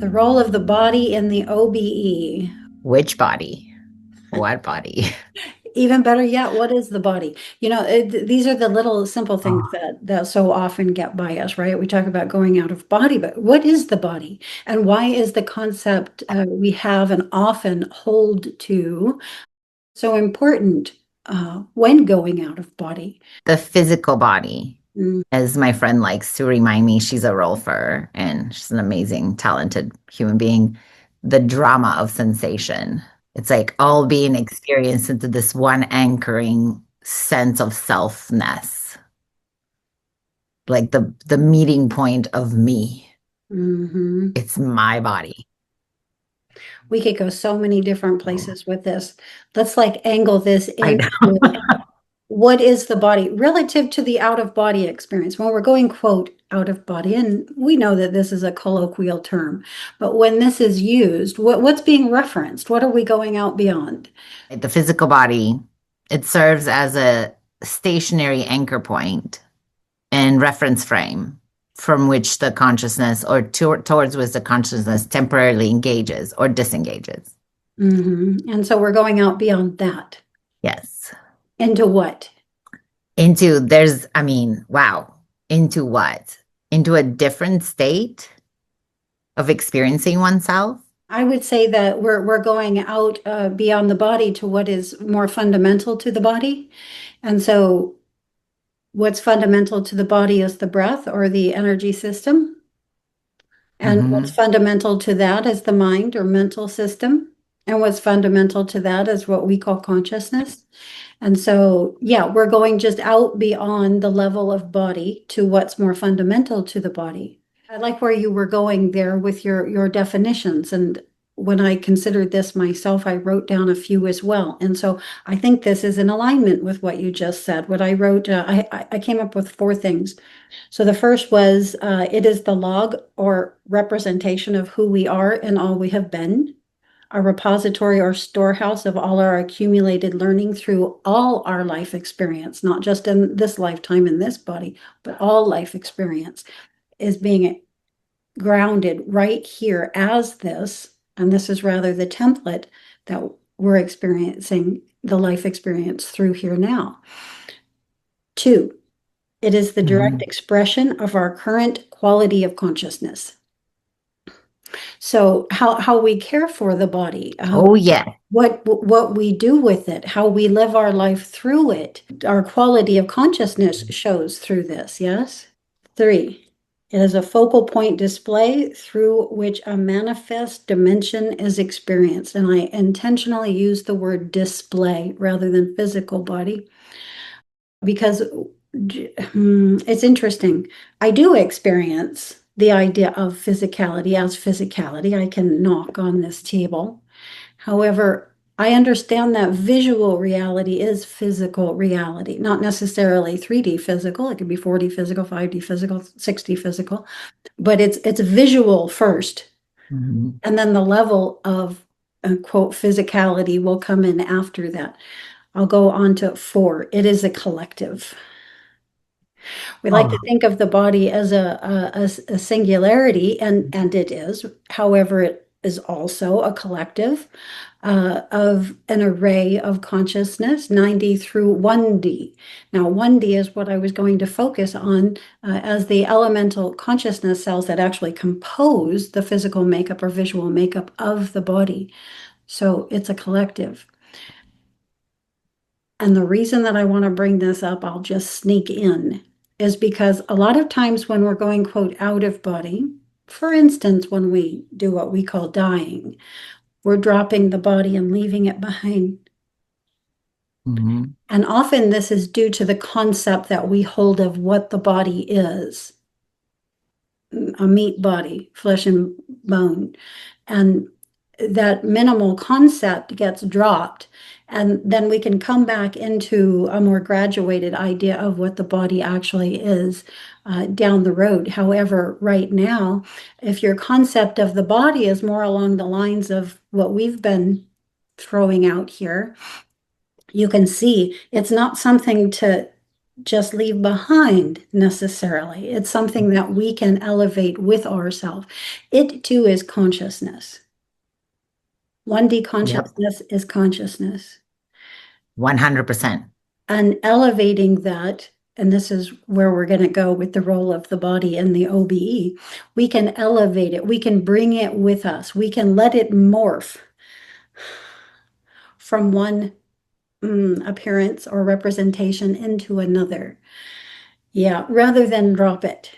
The role of the body in the OBE. Which body? What body? Even better yet, what is the body? These are the little simple things Oh, that so often get by us, right? We talk about going out of body, but what is the body? And why is the concept we have and often hold to so important when going out of body? the physical body, Mm. as my friend likes to remind me, she's a rolfer and she's an amazing, talented human being. The drama of sensation. It's like all being experienced into this one anchoring sense of selfness, like the meeting point of me. Mhm. It's my body. We could go so many different places with this. Let's like angle this I into know. what is the body relative to the out of body experience when we're going, quote, out of body. And we know that this is a colloquial term, but when this is used, what's being referenced? What are we going out beyond? The physical body, it serves as a stationary anchor point and reference frame from which the consciousness towards which the consciousness temporarily engages or disengages. And so we're going out beyond that. Yes. Into what? Wow. Into what? Into a different state of experiencing oneself? I would say that we're going out beyond the body to what is more fundamental to the body. And so what's fundamental to the body is the breath or the energy system. And what's Hmm. fundamental to that is the mind or mental system. And what's fundamental to that is what we call consciousness. And so, yeah, we're going just out beyond the level of body to what's more fundamental to the body. I like where you were going there with your definitions. And when I considered this myself, I wrote down a few as well. And so I think this is in alignment with what you just said. What I wrote, I came up with four things. So the first was it is the log or representation of who we are and all we have been, a repository or storehouse of all our accumulated learning through all our life experience, not just in this lifetime in this body, but all life experience is being grounded right here as this. And this is rather the template that we're experiencing the life experience through here now. Two, it is the direct Hmm. expression of our current quality of consciousness. So how we care for the body, Oh, yeah. what we do with it, how we live our life through it, our quality of consciousness shows through this, yes? Three, it is a focal point display through which a manifest dimension is experienced. And I intentionally use the word display rather than physical body because it's interesting. I do experience the idea of physicality as physicality. I can knock on this table. However, I understand that visual reality is physical reality, not necessarily 3D physical. It could be 4D physical, 5D physical, 6D physical, but it's visual first. Hmm. And then the level of quote physicality will come in after that. I'll go on to four. It is a collective. We like to Oh, think of the body as a singularity, and it is. However, it is also a collective of an array of consciousness, 9D through 1D. Now, 1D is what I was going to focus on as the elemental consciousness cells that actually compose the physical makeup or visual makeup of the body. So it's a collective. And the reason that I want to bring this up, I'll just sneak in, is because a lot of times when we're going, quote, out of body, for instance, when we do what we call dying, we're dropping the body and leaving it behind. hmm. And often this is due to the concept that we hold of what the body is, a meat body, flesh and bone. And that minimal concept gets dropped. And then we can come back into a more graduated idea of what the body actually is down the road. However, right now, if your concept of the body is more along the lines of what we've been throwing out here, you can see it's not something to just leave behind necessarily. It's something that we can elevate with ourselves. It too is consciousness. 1D Yep. consciousness is consciousness. 100%. And elevating that, and this is where we're going to go with the role of the body and the OBE, we can elevate it, we can bring it with us, we can let it morph from one appearance or representation into another. Yeah, rather than drop it.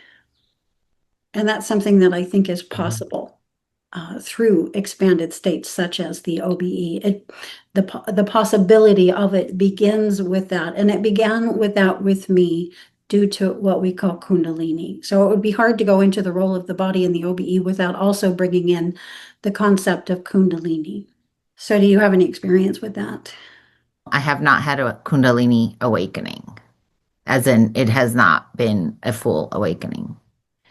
And that's something that I think is possible through expanded states such as the OBE. The possibility of it begins with that. And it began with that with me due to what we call Kundalini. So it would be hard to go into the role of the body in the OBE without also bringing in the concept of Kundalini. So do you have any experience with that? I have not had a Kundalini awakening, as in it has not been a full awakening.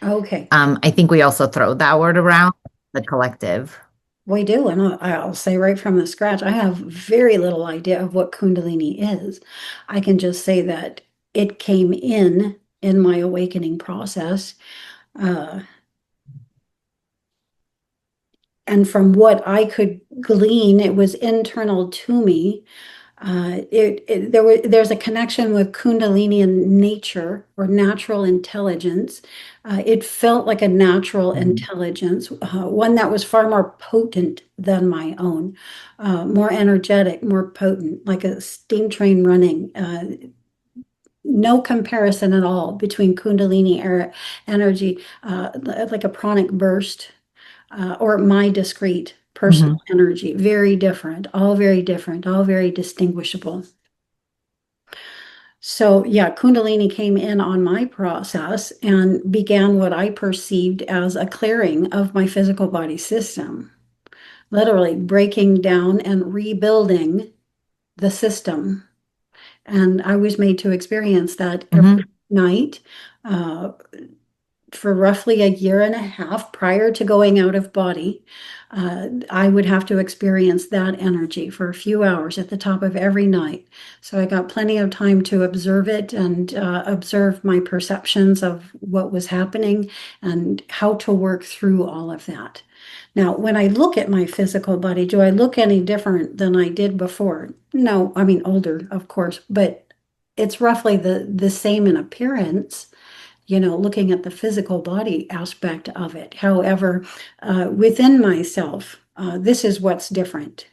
Okay. I think we also throw that word around, the collective. We do, and I'll say right from the scratch, I have very little idea of what Kundalini is. I can just say that it came in my awakening process, uh, and from what I could glean, it was internal to me. There's a connection with Kundalini and nature or natural intelligence. It felt like a natural Mhm. intelligence, one that was far more potent than my own, more energetic, more potent, like a steam train running. No comparison at all between Kundalini energy, like a pranic burst, or my discrete personal Mhm. energy. Very different, all very different, all very distinguishable. So, yeah, Kundalini came in on my process and began what I perceived as a clearing of my physical body system, literally breaking down and rebuilding the system. And I was made to experience that every Mhm. night. For roughly a year and a half prior to going out of body, I would have to experience that energy for a few hours at the top of every night. So I got plenty of time to observe it and observe my perceptions of what was happening and how to work through all of that. Now, when I look at my physical body, do I look any different than I did before? No, I mean older, of course, but it's roughly the same in appearance, looking at the physical body aspect of it. However, within myself, this is what's different.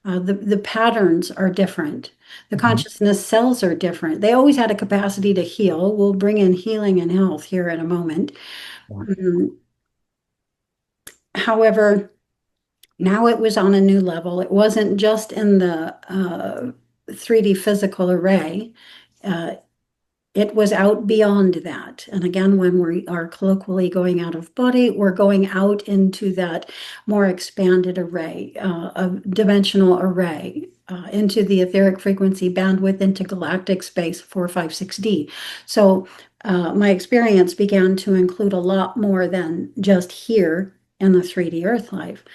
The patterns are different. The Mhm. consciousness cells are different. They always had a capacity to heal. We'll bring in healing and health here in a moment. Yeah. However, now it was on a new level. It wasn't just in the 3D physical array. Uh, It was out beyond that. And again, when we are colloquially going out of body, we're going out into that more expanded array, a dimensional array, into the etheric frequency bandwidth, into galactic space 456D. So my experience began to include a lot more than just here in the 3D Earth life,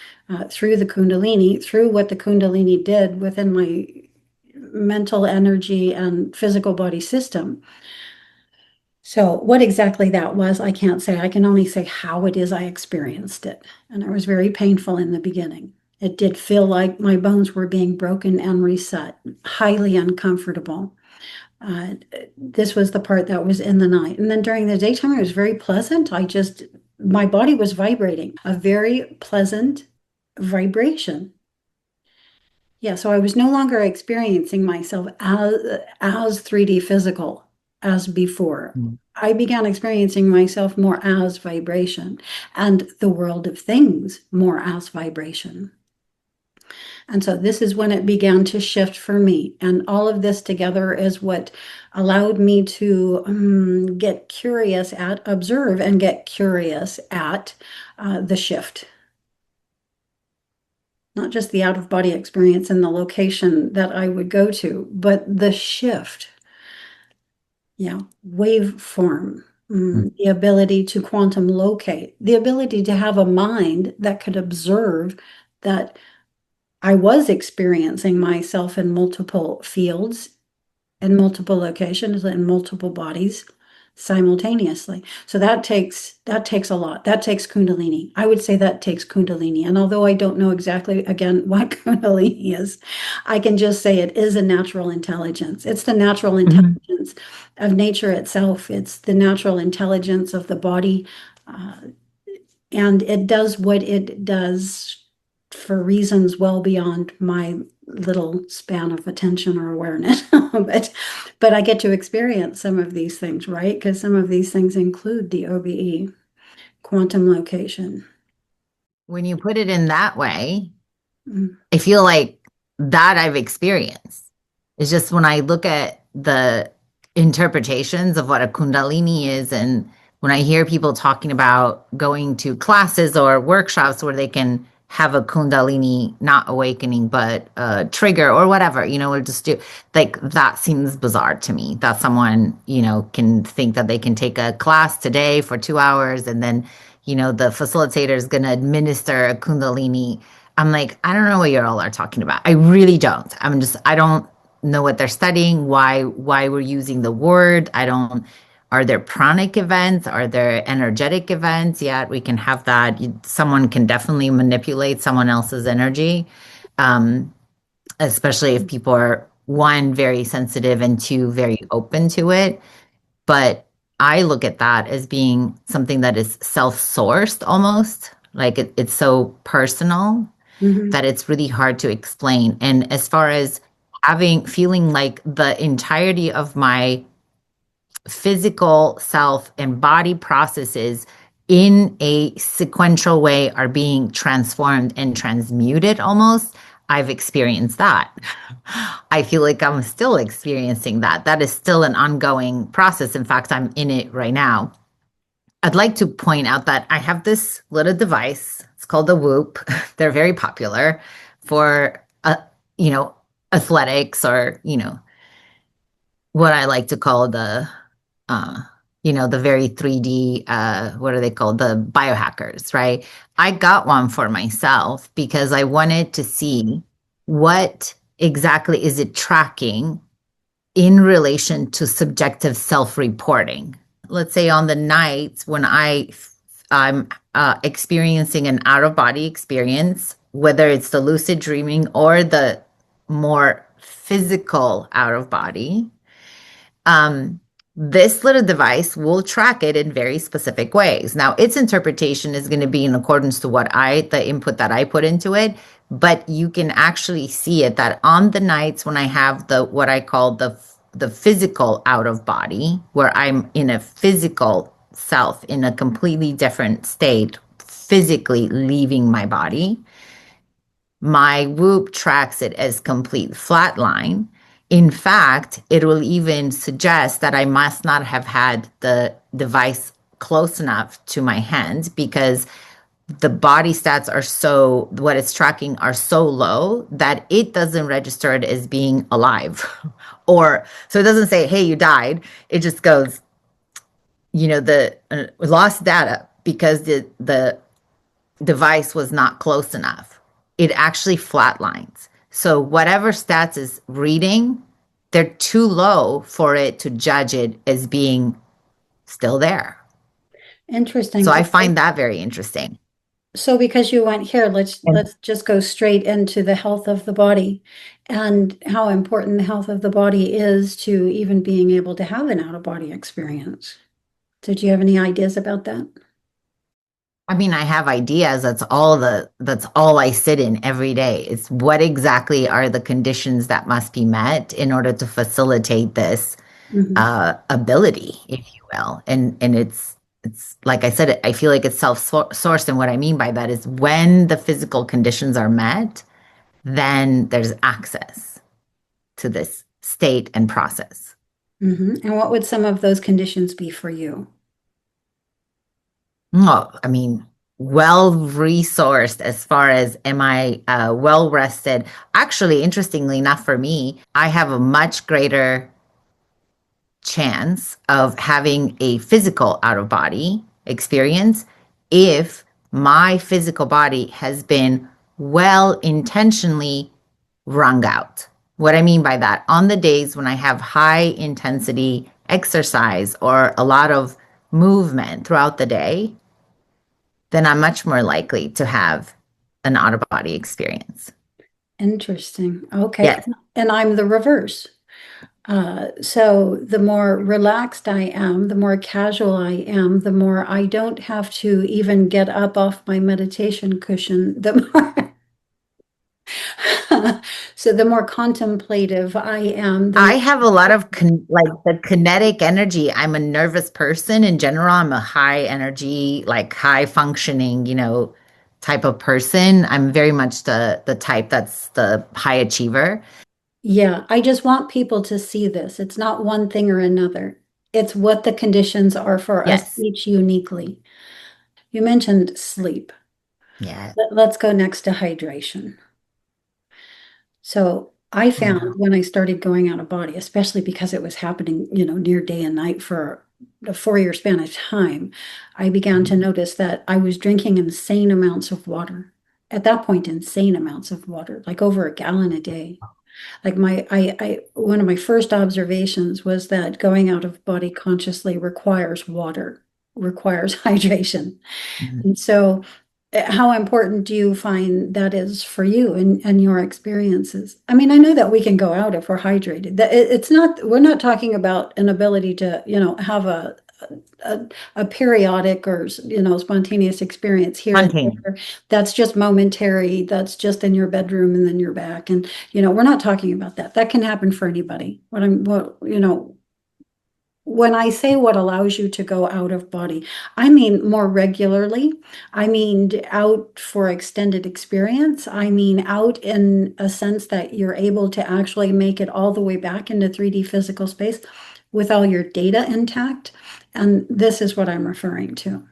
through the Kundalini, through what the Kundalini did within my mental energy and physical body system. So, what exactly that was, I can't say. I can only say how it is I experienced it. And it was very painful in the beginning. It did feel like my bones were being broken and reset, highly uncomfortable. This was the part that was in the night. And then during the daytime, it was very pleasant. My body was vibrating, a very pleasant vibration. Yeah, so I was no longer experiencing myself as 3D physical as before. Mhm. I began experiencing myself more as vibration and the world of things more as vibration. And so this is when it began to shift for me. And all of this together is what allowed me to get curious at, observe and get curious at the shift. Not just the out of body experience and the location that I would go to, but the shift, waveform, the ability to quantum locate, the ability to have a mind that could observe that I was experiencing myself in multiple fields in multiple locations and multiple bodies simultaneously. So that takes a lot. That takes Kundalini. I would say that takes Kundalini. And although I don't know exactly again what Kundalini is, I can just say it is a natural intelligence. It's the natural intelligence of nature itself. It's the natural intelligence of the body. And it does what it does for reasons well beyond my little span of attention or awareness. But I get to experience some of these things, right? Because some of these things include the OBE, quantum location. When you put it in that way, Mm. I feel like that I've experienced. It's just when I look at the interpretations of what a Kundalini is, and when I hear people talking about going to classes or workshops where they can have a Kundalini, not awakening, but trigger or whatever, or just do, like, that seems bizarre to me that someone, can think that they can take a class today for 2 hours and then, the facilitator is going to administer a Kundalini. I'm like, I don't know what you all are talking about. I really don't. I don't know what they're studying, why we're using the word. Are there pranic events? Are there energetic events? Yeah, we can have that. Someone can definitely manipulate someone else's energy, especially if people are, one, very sensitive, and two, very open to it. But I look at that as being something that is self-sourced almost. Like it's so personal Mhm. that it's really hard to explain. And as far as feeling like the entirety of my physical self and body processes in a sequential way are being transformed and transmuted almost, I've experienced that. I feel like I'm still experiencing that. That is still an ongoing process. In fact, I'm in it right now. I'd like to point out that I have this little device. It's called the Whoop. They're very popular for, you know, athletics, or, what I like to call uh, the very 3D, what are they called? The biohackers, right? I got one for myself because I wanted to see what exactly is it tracking in relation to subjective self-reporting. Let's say on the nights when I'm experiencing an out-of-body experience, whether it's the lucid dreaming or the more physical out-of-body, this little device will track it in very specific ways. Now, its interpretation is going to be in accordance to the input that I put into it, but you can actually see it that on the nights when I have what I call the physical out of body, where I'm in a physical self in a completely different state, physically leaving my body, my Whoop tracks it as complete flatline. In fact, it will even suggest that I must not have had the device close enough to my hand, because the body stats what it's tracking are so low that it doesn't register it as being alive. So it doesn't say, hey, you died. It just goes, the lost data because the device was not close enough. It actually flatlines. So whatever stats is reading, they're too low for it to judge it as being still there. Interesting. So I Okay. find that very interesting. So because you went here, let's just go straight into the health of the body and how important the health of the body is to even being able to have an out-of-body experience. Did you have any ideas about that? I mean, I have ideas. That's all I sit in every day. It's what exactly are the conditions that must be met in order to facilitate this Mhm. ability, if you will. And it's like I said, I feel like it's self-sourced. And what I mean by that is when the physical conditions are met, then there's access to this state and process. And what would some of those conditions be for you? Oh, I mean, well resourced as far as am I well rested? Actually, interestingly, not for me, I have a much greater chance of having a physical out of body experience if my physical body has been well intentionally wrung out, What I mean by that, on the days when I have high intensity exercise or a lot of movement throughout the day, then I'm much more likely to have an out of body experience. Interesting. Okay. Yes. And I'm the reverse. So the more relaxed I am, the more casual I am, the more I don't have to even get up off my meditation cushion, the more so the more contemplative I am, the I more have a lot of like the kinetic energy. I'm a nervous person in general. I'm a high energy, like high functioning, type of person. I'm very much the type that's the high achiever. yeah, I just want people to see this. It's not one thing or another. It's what the conditions are for us Yes. each uniquely. You mentioned sleep. Yeah. Let's go next to hydration. So I found Yeah. when I started going out of body, especially because it was happening, near day and night for a 4 year span of time, I began to notice that I was drinking insane amounts of water. At that point, insane amounts of water, like over a gallon a day. Like one of my first observations was that going out of body consciously requires water, requires hydration. Mhm. And so, how important do you find that is for you and your experiences? I mean, I know that we can go out if we're hydrated. It's not, we're not talking about an ability to, have a, a periodic or, spontaneous experience here and Spontaneous. there. That's just momentary. That's just in your bedroom and then you're back. And, we're not talking about that. That can happen for anybody. When I say what allows you to go out of body, I mean more regularly. I mean out for extended experience. I mean out in a sense that you're able to actually make it all the way back into 3D physical space with all your data intact. And this is what I'm referring to.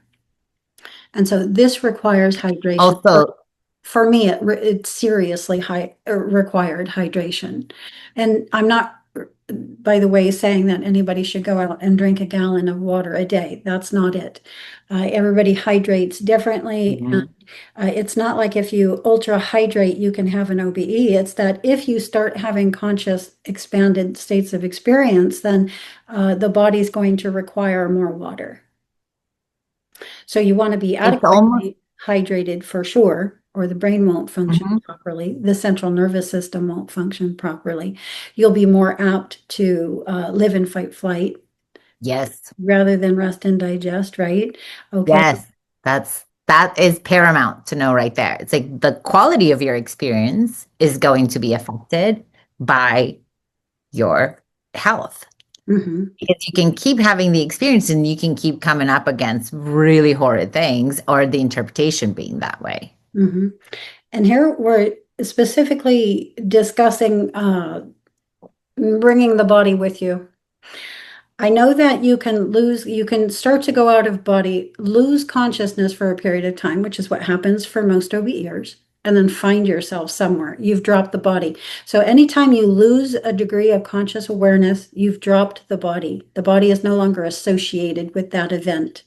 And so this requires hydration. Also, For me, it seriously required hydration. And I'm not, by the way, saying that anybody should go out and drink a gallon of water a day. That's not it. Everybody hydrates differently. And, mhm, it's not like if you ultra hydrate, you can have an OBE. It's that if you start having conscious, expanded states of experience, then the body's going to require more water. So you want to be it's almost, adequately hydrated for sure, or the brain won't function mhm, properly. The central nervous system won't function properly. You'll be more apt to live in fight flight yes, rather than rest and digest, right? Okay. yes, that is paramount to know right there. It's like the quality of your experience is going to be affected by your health. Hmm. Because you can keep having the experience and you can keep coming up against really horrid things or the interpretation being that way. Hmm. And here we're specifically discussing bringing the body with you. I know that you can start to go out of body, lose consciousness for a period of time, which is what happens for most OBEers, and then find yourself somewhere. You've dropped the body. So anytime you lose a degree of conscious awareness, you've dropped the body. The body is no longer associated with that event.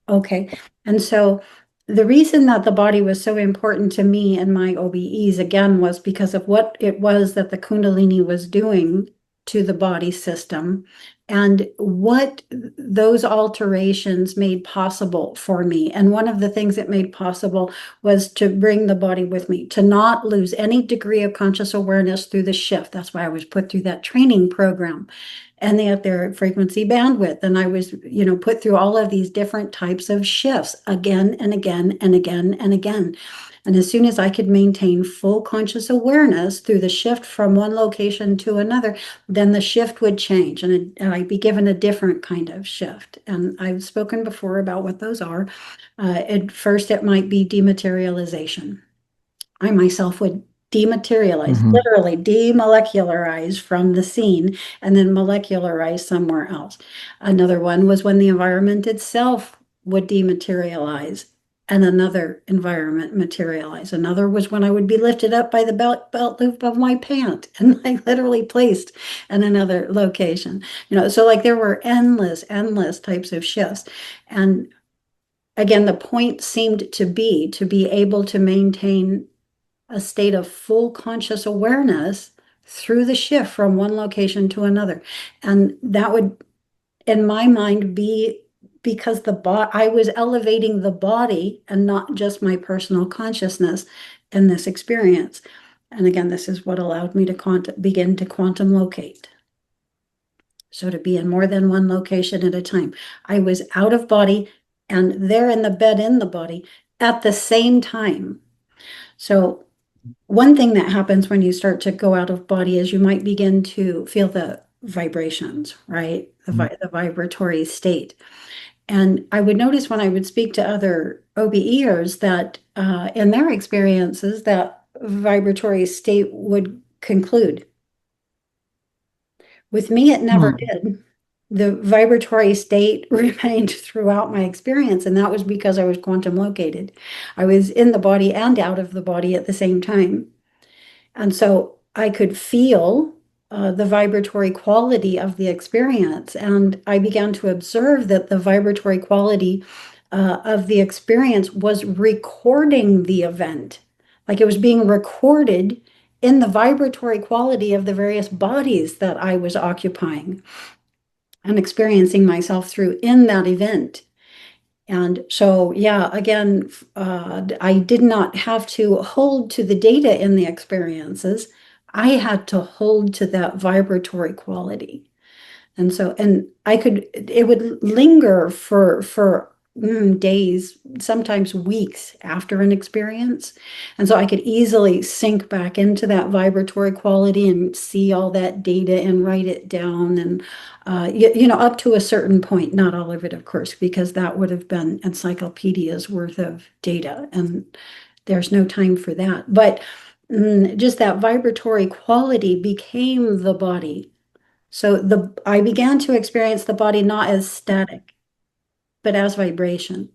Okay. And so the reason that the body was so important to me and my OBEs again was because of what it was that the Kundalini was doing to the body system and what those alterations made possible for me. And one of the things it made possible was to bring the body with me, to not lose any degree of conscious awareness through the shift. That's why I was put through that training program and they have their frequency bandwidth. And I was, put through all of these different types of shifts again and again and again and again. And as soon as I could maintain full conscious awareness through the shift from one location to another, then the shift would change and I'd be given a different kind of shift. And I've spoken before about what those are. At first, it might be dematerialization. I myself would dematerialize, Mhm. literally demolecularize from the scene and then molecularize somewhere else. Another one was when the environment itself would dematerialize and another environment materialize. Another was when I would be lifted up by the belt loop of my pant and like literally placed in another location. So like there were endless types of shifts. And again, the point seemed to be able to maintain a state of full conscious awareness through the shift from one location to another. And that would, in my mind, be because I was elevating the body and not just my personal consciousness in this experience. And again, this is what allowed me to begin to quantum locate. So to be in more than one location at a time. I was out of body and there in the bed in the body at the same time. So one thing that happens when you start to go out of body is you might begin to feel the vibrations, right? The vibratory state. And I would notice when I would speak to other OBEers that in their experiences, that vibratory state would conclude. With me, it never Hmm. did. The vibratory state remained throughout my experience, and that was because I was quantum located. I was in the body and out of the body at the same time. And so I could feel the vibratory quality of the experience. And I began to observe that the vibratory quality of the experience was recording the event. Like it was being recorded in the vibratory quality of the various bodies that I was occupying and experiencing myself through in that event. And so, yeah, again, I did not have to hold to the data in the experiences. I had to hold to that vibratory quality. And so, and it would linger for days, sometimes weeks after an experience. And so I could easily sink back into that vibratory quality and see all that data and write it down. And, up to a certain point, not all of it, of course, because that would have been encyclopedias worth of data. And there's no time for that. But just that vibratory quality became the body. So I began to experience the body not as static, but as vibration,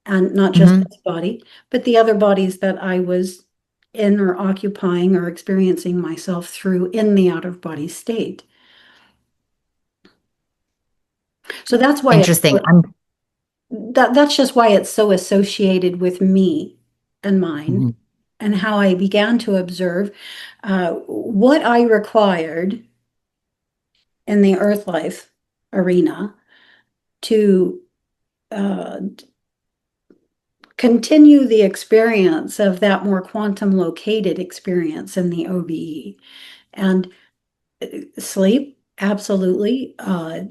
and not just Hmm. this body, but the other bodies that I was in or occupying or experiencing myself through in the out of body state. So that's why Interesting. that's just why it's so associated with me and mine, Mhm. and how I began to observe what I required in the earth life arena to uh, continue the experience of that more quantum located experience in the OBE. And sleep, absolutely.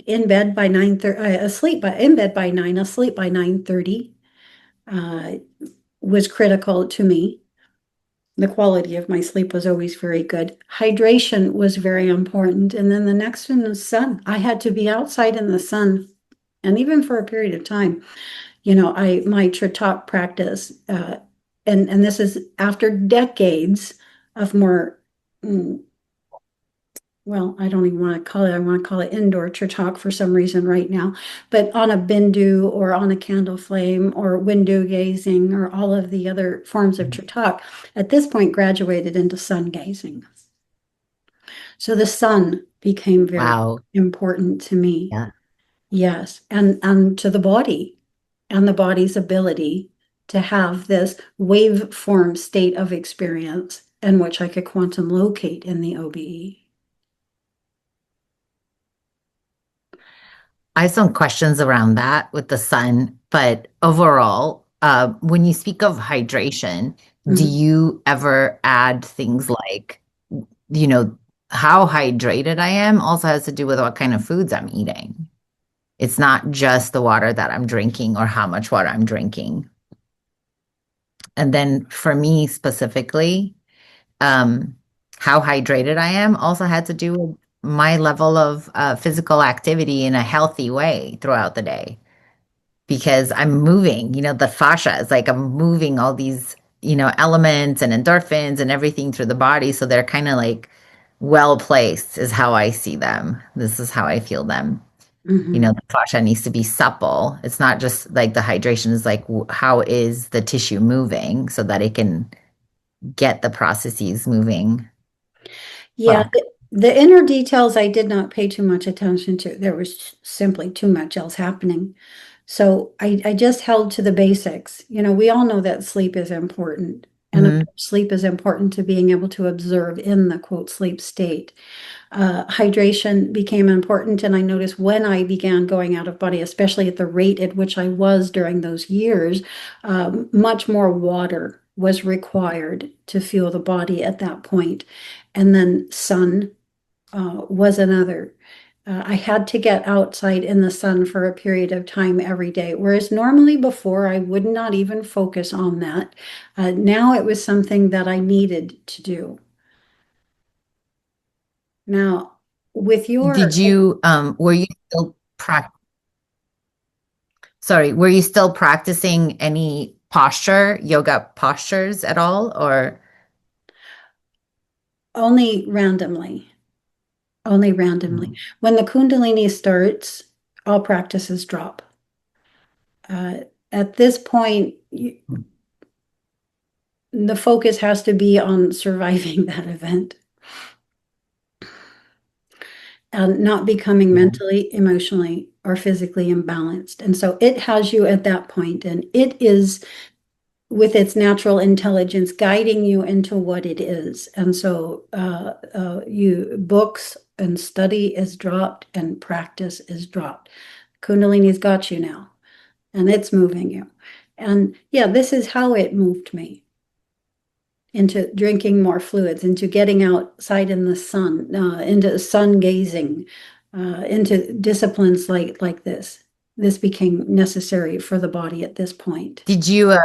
In bed by 9:30, in bed by 9, asleep by 9:30 uh, was critical to me. The quality of my sleep was always very good. Hydration was very important. And then the next one was sun. I had to be outside in the sun, and even for a period of time. My Tritok practice, and this is after decades of more, mm, well, I don't even want to call it, I want to call it indoor Tritok for some reason right now, but on a Bindu or on a candle flame or window gazing or all of the other forms of Tritok, at this point graduated into sun gazing. So the sun became very Wow. important to me. Yeah. Yes, and to the body and the body's ability to have this waveform state of experience in which I could quantum locate in the OBE. I have some questions around that with the sun, but overall, when you speak of hydration, do Mhm. you ever add things like, you know, how hydrated I am also has to do with what kind of foods I'm eating. It's not just the water that I'm drinking or how much water I'm drinking. And then for me specifically, um, how hydrated I am also had to do with my level of physical activity in a healthy way throughout the day because I'm moving, the fascia is like I'm moving all these, elements and endorphins and everything through the body. So they're kind of like well placed, is how I see them. This is how I feel them. Mhm. The fascia needs to be supple. It's not just like the hydration is like, how is the tissue moving so that it can get the processes moving Yeah, well. the inner details I did not pay too much attention to. There was simply too much else happening. So I just held to the basics. We all know that sleep is important And of Hmm. course, sleep is important to being able to observe in the quote sleep state. Hydration became important, and I noticed when I began going out of body, especially at the rate at which I was during those years, much more water was required to fuel the body at that point. And then sun was another. I had to get outside in the sun for a period of time every day, whereas normally before I would not even focus on that. Now it was something that I needed to do. Now, with Did your, you were you still were you still practicing any yoga postures at all, or only randomly, only randomly. Mhm. When the Kundalini starts, all practices drop. Uh, at this point, the focus has to be on surviving that event and not becoming mentally, emotionally, or physically imbalanced. And so it has you at that point, and it is with its natural intelligence guiding you into what it is. And so you books and study is dropped and practice is dropped. Kundalini's got you now, and it's moving you. And yeah, this is how it moved me into drinking more fluids, into getting outside in the sun, into sun gazing, into disciplines like this. This became necessary for the body at this point. did you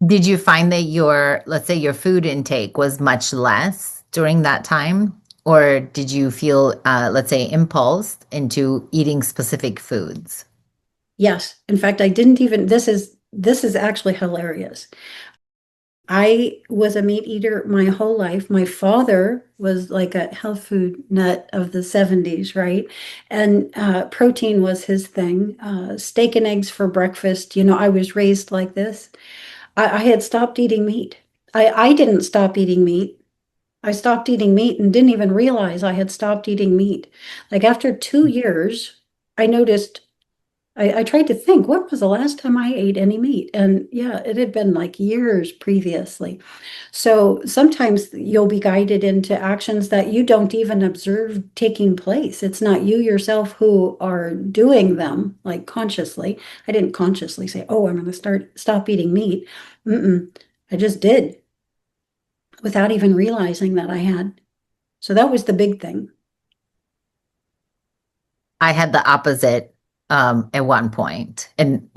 did you find that your, let's say, your food intake was much less during that time? Or did you feel, let's say, impulsed into eating specific foods? Yes. In fact, I didn't even, this is actually hilarious. I was a meat eater my whole life. My father was like a health food nut of the 70s, right? And protein was his thing. Steak and eggs for breakfast. I was raised like this. I had stopped eating meat. I didn't stop eating meat. I stopped eating meat and didn't even realize I had stopped eating meat. Like after 2 years, I noticed I tried to think, when was the last time I ate any meat? And yeah, it had been like years previously. So sometimes you'll be guided into actions that you don't even observe taking place. It's not you yourself who are doing them, like consciously. I didn't consciously say, oh, I'm going to stop eating meat. Mm-mm. I just did without even realizing that I had. So that was the big thing. I had the opposite at one point. And,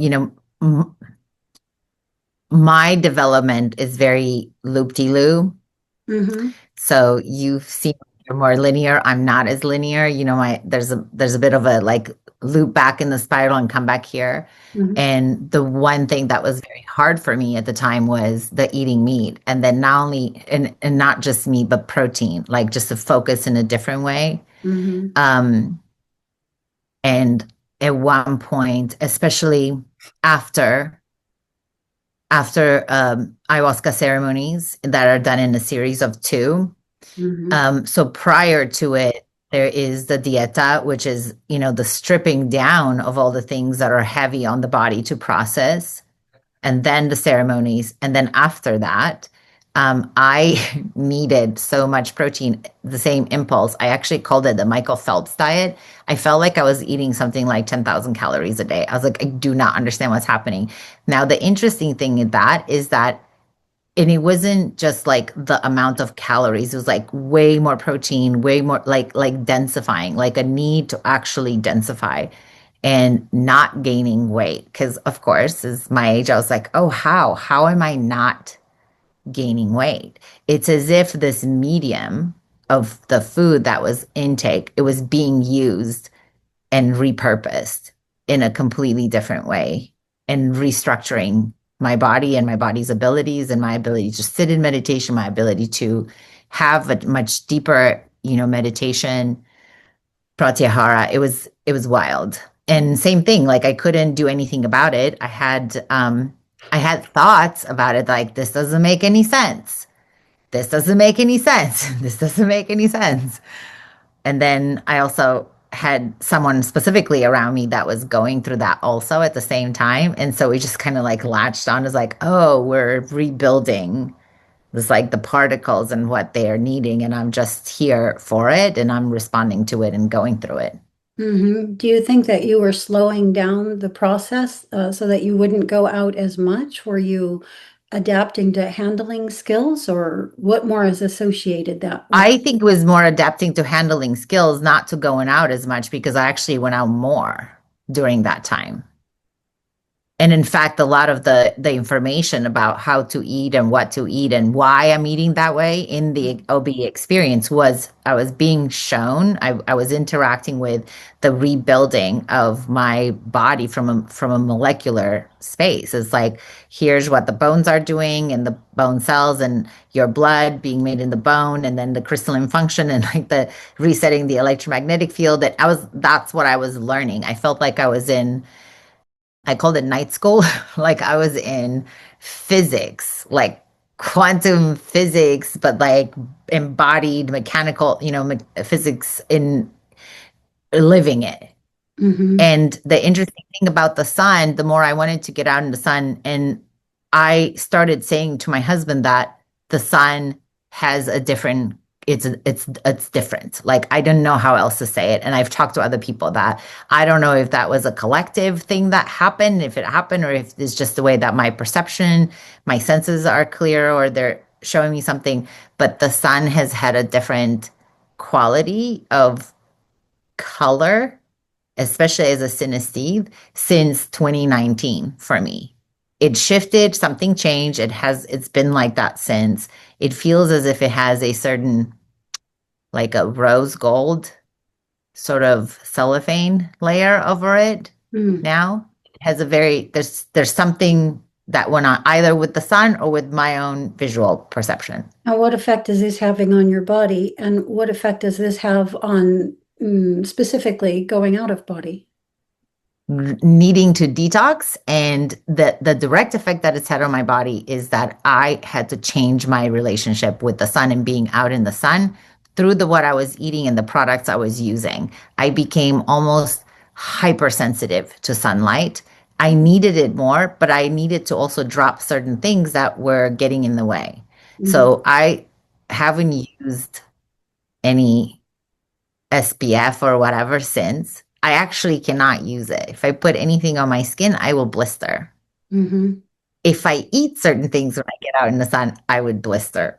my development is very loop-de-loo. Mm-hmm. So you've seen you're more linear. I'm not as linear. There's a bit of a like loop back in the spiral and come back here. Mm-hmm. And the one thing that was very hard for me at the time was the eating meat. And then not only and not just meat, but protein, like just to focus in a different way. Mm-hmm. Um, and at one point, especially after ayahuasca ceremonies that are done in a series of two. Mm-hmm. So prior to it, there is the dieta, which is, the stripping down of all the things that are heavy on the body to process, and then the ceremonies. And then after that, I needed so much protein, the same impulse. I actually called it the Michael Phelps diet. I felt like I was eating something like 10,000 calories a day. I was like, I do not understand what's happening. Now, the interesting thing in that is that, and it wasn't just like the amount of calories, it was like way more protein, way more like densifying, like a need to actually densify and not gaining weight. Because of course, as my age, I was like, oh, how am I not gaining weight? It's as if this medium of the food that was intake, it was being used and repurposed in a completely different way and restructuring my body and my body's abilities and my ability to sit in meditation, my ability to have a much deeper, meditation, pratyahara. It was wild. And same thing, like I couldn't do anything about it. I had thoughts about it like this doesn't make any sense. This doesn't make any sense. This doesn't make any sense. And then I also had someone specifically around me that was going through that also at the same time. And so we just kind of like latched on as like, oh, we're rebuilding It's like the particles and what they are needing, and I'm just here for it, and I'm responding to it and going through it. Do you think that you were slowing down the process so that you wouldn't go out as much? Were you adapting to handling skills, or what more is associated that with? I think it was more adapting to handling skills, not to going out as much, because I actually went out more during that time. And in fact, a lot of the information about how to eat and what to eat and why I'm eating that way in the OBE experience was I was being shown, I was interacting with the rebuilding of my body from a molecular space. It's like, here's what the bones are doing and the bone cells and your blood being made in the bone, and then the crystalline function and like the resetting the electromagnetic field. That's what I was learning. I felt like I called it night school. Like I was in physics, like quantum physics, but like embodied mechanical, physics in living it. Mm-hmm. And the interesting thing about the sun, the more I wanted to get out in the sun, and I started saying to my husband that the sun has a different, it's different. Like I didn't know how else to say it. And I've talked to other people that I don't know if that was a collective thing that happened, if it happened, or if it's just the way that my perception, my senses are clear, or they're showing me something. But the sun has had a different quality of color, especially as a synesthete, since 2019 for me. It shifted, something changed. It's been like that since. It feels as if it has a certain, like a rose gold sort of cellophane layer over it Mm. now. It has there's something that went on either with the sun or with my own visual perception. Now, what effect is this having on your body, and what effect does this have on specifically going out of body? Needing to detox, and the direct effect that it's had on my body is that I had to change my relationship with the sun and being out in the sun through the what I was eating and the products I was using. I became almost hypersensitive to sunlight. I needed it more, but I needed to also drop certain things that were getting in the way. Mhm. So I haven't used any SPF or whatever since. I actually cannot use it. If I put anything on my skin, I will blister. Mhm. If I eat certain things when I get out in the sun, I would blister.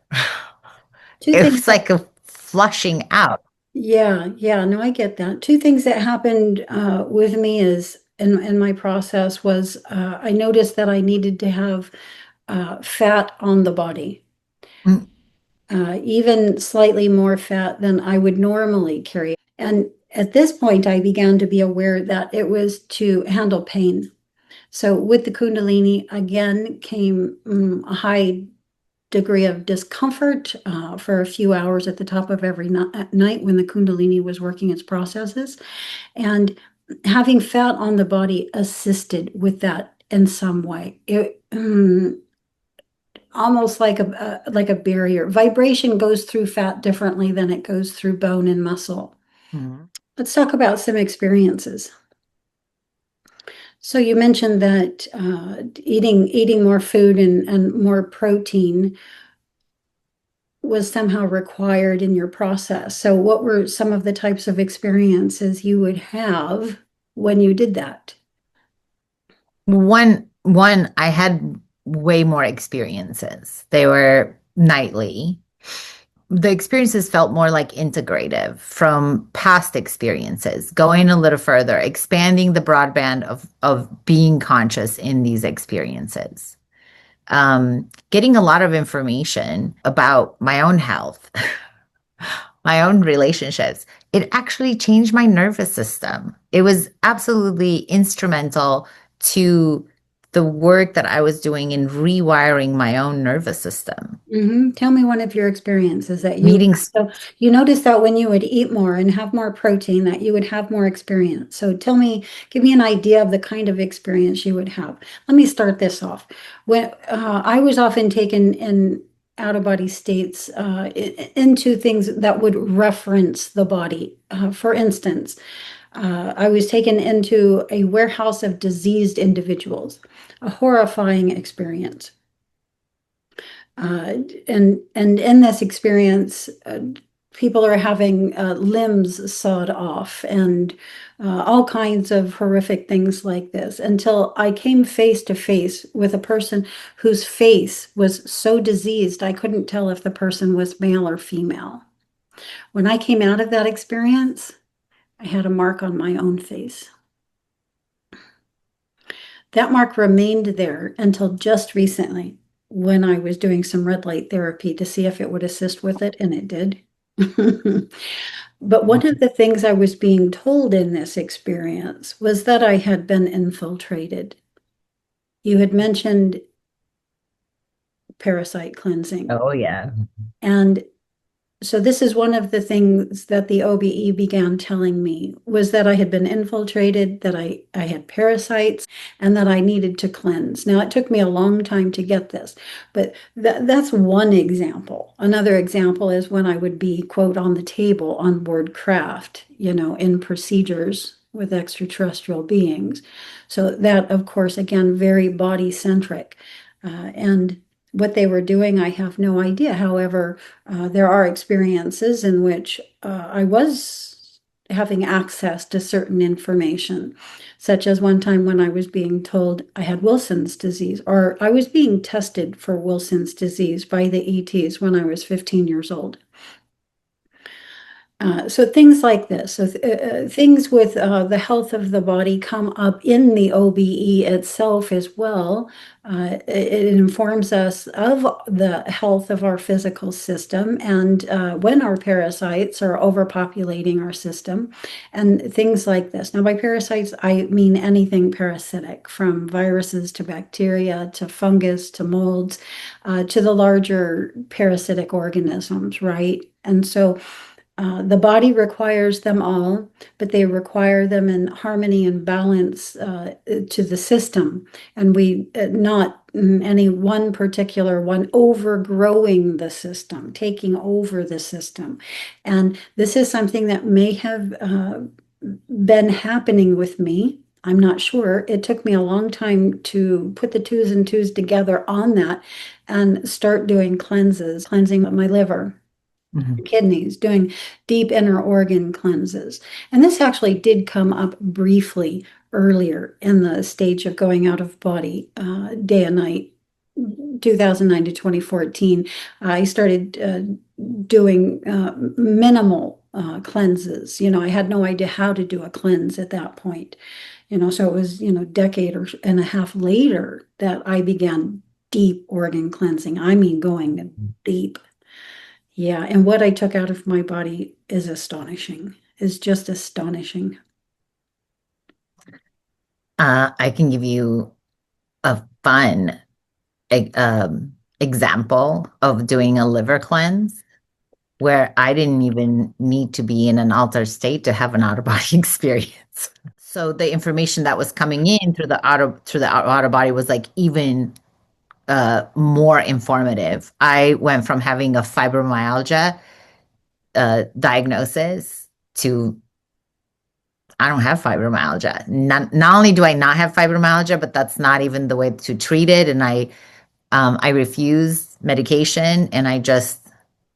Two things It's like a flushing out. yeah, no, I get that. Two things that happened with me is in my process was I noticed that I needed to have fat on the body, Mm, even slightly more fat than I would normally carry. And at this point, I began to be aware that it was to handle pain. So with the Kundalini, again, came a high degree of discomfort for a few hours at the top of every night when the Kundalini was working its processes. And having fat on the body assisted with that in some way. It almost like a barrier. Vibration goes through fat differently than it goes through bone and muscle. mm. Let's talk about some experiences. So you mentioned that eating more food and more protein was somehow required in your process. So what were some of the types of experiences you would have when you did that? One, I had way more experiences. They were nightly. The experiences felt more like integrative from past experiences, going a little further, expanding the broadband of being conscious in these experiences. Getting a lot of information about my own health, my own relationships. It actually changed my nervous system. It was absolutely instrumental to the work that I was doing in rewiring my own nervous system. Tell me one of your experiences that you Meetings. so you noticed that when you would eat more and have more protein, that you would have more experience. So tell me, give me an idea of the kind of experience you would have. Let me start this off. When I was often taken in out of body states into things that would reference the body. For instance, I was taken into a warehouse of diseased individuals, a horrifying experience. And in this experience, people are having limbs sawed off and all kinds of horrific things like this until I came face to face with a person whose face was so diseased I couldn't tell if the person was male or female. When I came out of that experience, I had a mark on my own face. That mark remained there until just recently when I was doing some red light therapy to see if it would assist with it, and it did. But one of the things I was being told in this experience was that I had been infiltrated. You had mentioned parasite cleansing. Oh, yeah. And so this is one of the things that the OBE began telling me was that I had been infiltrated, that I had parasites, and that I needed to cleanse. Now, it took me a long time to get this, but that's one example. Another example is when I would be, quote, on the table on board craft, in procedures with extraterrestrial beings. So that, of course, again, very body-centric. And what they were doing, I have no idea. However, there are experiences in which I was having access to certain information, such as one time when I was being told I had Wilson's disease, or I was being tested for Wilson's disease by the ETs when I was 15 years old. So things like this, so things with the health of the body come up in the OBE itself as well. It informs us of the health of our physical system and when our parasites are overpopulating our system and things like this. Now, by parasites, I mean anything parasitic, from viruses to bacteria to fungus to molds to the larger parasitic organisms, right? And so the body requires them all, but they require them in harmony and balance to the system. And we, not any one particular one overgrowing the system, taking over the system. And this is something that may have been happening with me. I'm not sure. It took me a long time to put the twos and twos together on that and start doing cleanses, cleansing my liver, kidneys, doing deep inner organ cleanses. And this actually did come up briefly earlier in the stage of going out of body, day and night, 2009 to 2014. I started doing minimal cleanses. I had no idea how to do a cleanse at that point. So it was, decade and a half later that I began deep organ cleansing. I mean, going deep. Yeah, and what I took out of my body is astonishing, is just astonishing. I can give you a fun example of doing a liver cleanse where I didn't even need to be in an altered state to have an out of body experience. So the information that was coming in through the outer body was like even more informative. I went from having a fibromyalgia diagnosis to I don't have fibromyalgia. Not only do I not have fibromyalgia, but that's not even the way to treat it. And I refused medication and I just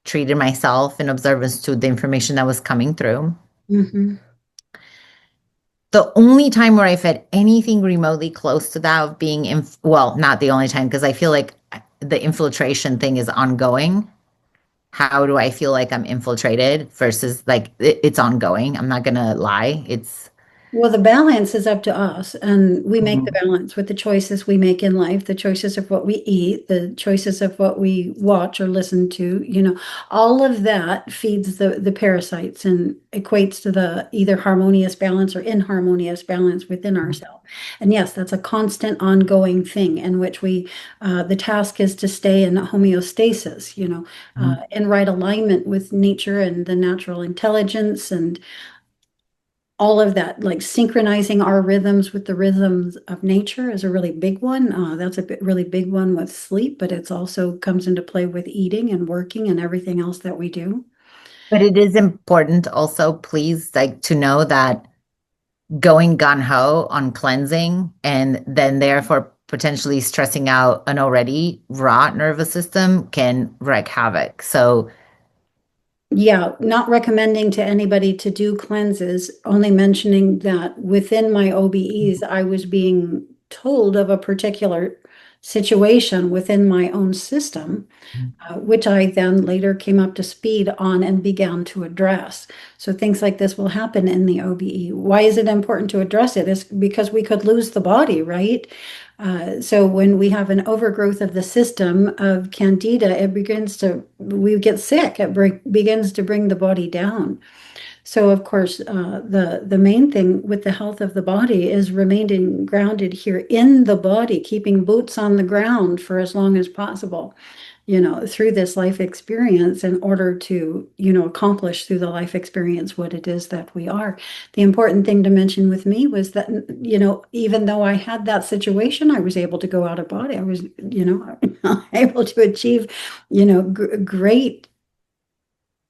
treated myself in observance to the information that was coming through. Mm-hmm. The only time where I've had anything remotely close to that of being, well, not the only time, because I feel like the infiltration thing is ongoing. How do I feel like I'm infiltrated versus like it's ongoing? I'm not gonna lie. Well, the balance is up to us, and we make the Mhm. balance with the choices we make in life, the choices of what we eat, the choices of what we watch or listen to, all of that feeds the parasites and equates to the either harmonious balance or inharmonious balance within ourselves. And yes, that's a constant ongoing thing in which the task is to stay in homeostasis, in right alignment with nature and the natural intelligence and all of that, like synchronizing our rhythms with the rhythms of nature is a really big one. That's a really big one with sleep, but it's also comes into play with eating and working and everything else that we do. But it is important also, please, like to know that going gun ho on cleansing and then therefore potentially stressing out an already raw nervous system can wreak havoc. So, Yeah, not recommending to anybody to do cleanses, only mentioning that within my OBEs, I was being told of a particular situation within my own system, which I then later came up to speed on and began to address. So things like this will happen in the OBE. Why is it important to address it? It's because we could lose the body, right? So when we have an overgrowth of the system of candida, we get sick. Begins to bring the body down. So of course, the main thing with the health of the body is remaining grounded here in the body, keeping boots on the ground for as long as possible, through this life experience in order to, accomplish through the life experience what it is that we are. The important thing to mention with me was that, even though I had that situation, I was able to go out of body. I was, able to achieve, great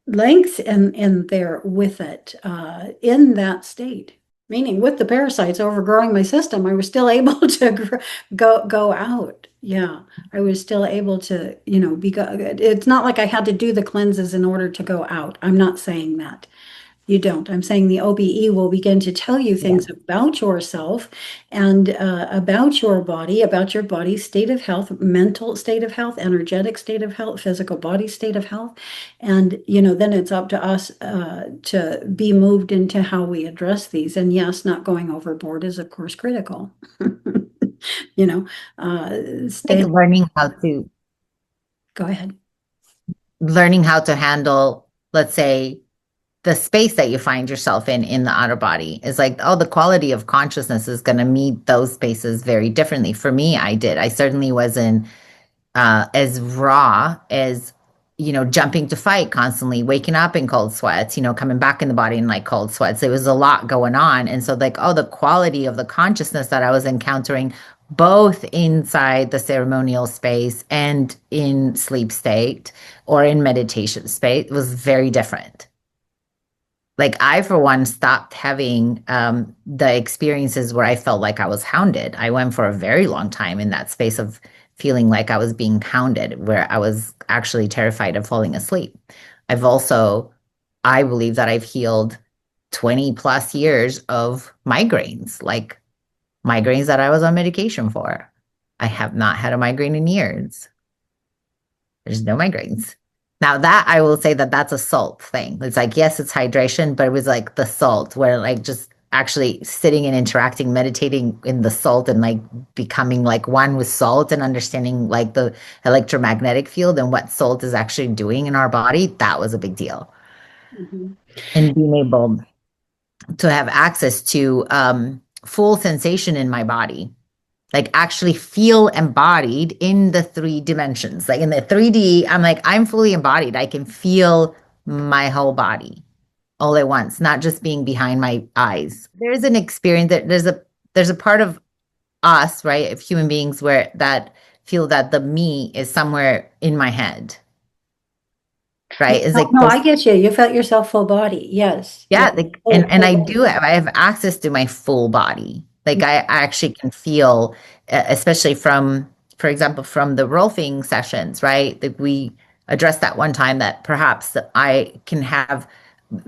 lengths in there with it, in that state. Meaning with the parasites overgrowing my system, I was still able to go out. Yeah, I was still able to, it's not like I had to do the cleanses in order to go out. I'm not saying that. You don't. I'm saying the OBE will begin to tell you yeah. things about yourself and about your body's state of health, mental state of health, energetic state of health, physical body state of health. And, then it's up to us to be moved into how we address these. And yes, not going overboard is, of course, critical. You know, Like stay. Go ahead. learning how to handle, let's say, the space that you find yourself in the outer body is like, oh, the quality of consciousness is going to meet those spaces very differently. For me, I certainly wasn't as raw as, jumping to fight constantly, waking up in cold sweats, coming back in the body in like cold sweats. There was a lot going on. And so like, oh, the quality of the consciousness that I was encountering both inside the ceremonial space and in sleep state or in meditation state was very different. Like I, for one, stopped having the experiences where I felt like I was hounded. I went for a very long time in that space of feeling like I was being hounded, where I was actually terrified of falling asleep. I believe that I've healed 20 plus years of migraines, like migraines that I was on medication for. I have not had a migraine in years. There's no migraines. Now that I will say that that's a salt thing. It's like, yes, it's hydration, but it was like the salt where like just actually sitting and interacting, meditating in the salt and like becoming like one with salt and understanding like the electromagnetic field and what salt is actually doing in our body. That was a big deal. Mhm. And being able to have access to full sensation in my body, like actually feel embodied in the 3 dimensions. Like in the 3D, I'm like, I'm fully embodied. I can feel my whole body all at once, not just being behind my eyes. There's an experience that there's a part of us, right, of human beings where that feel that the me is somewhere in my head, Yeah, right? It's no, like no, this. I get you. You felt yourself full body. Yes. Yeah. Yeah, like and Full I body. do I have access to my full body. Like I actually can feel, especially from, for example, from the rolfing sessions, right? That we addressed that one time that perhaps that I can have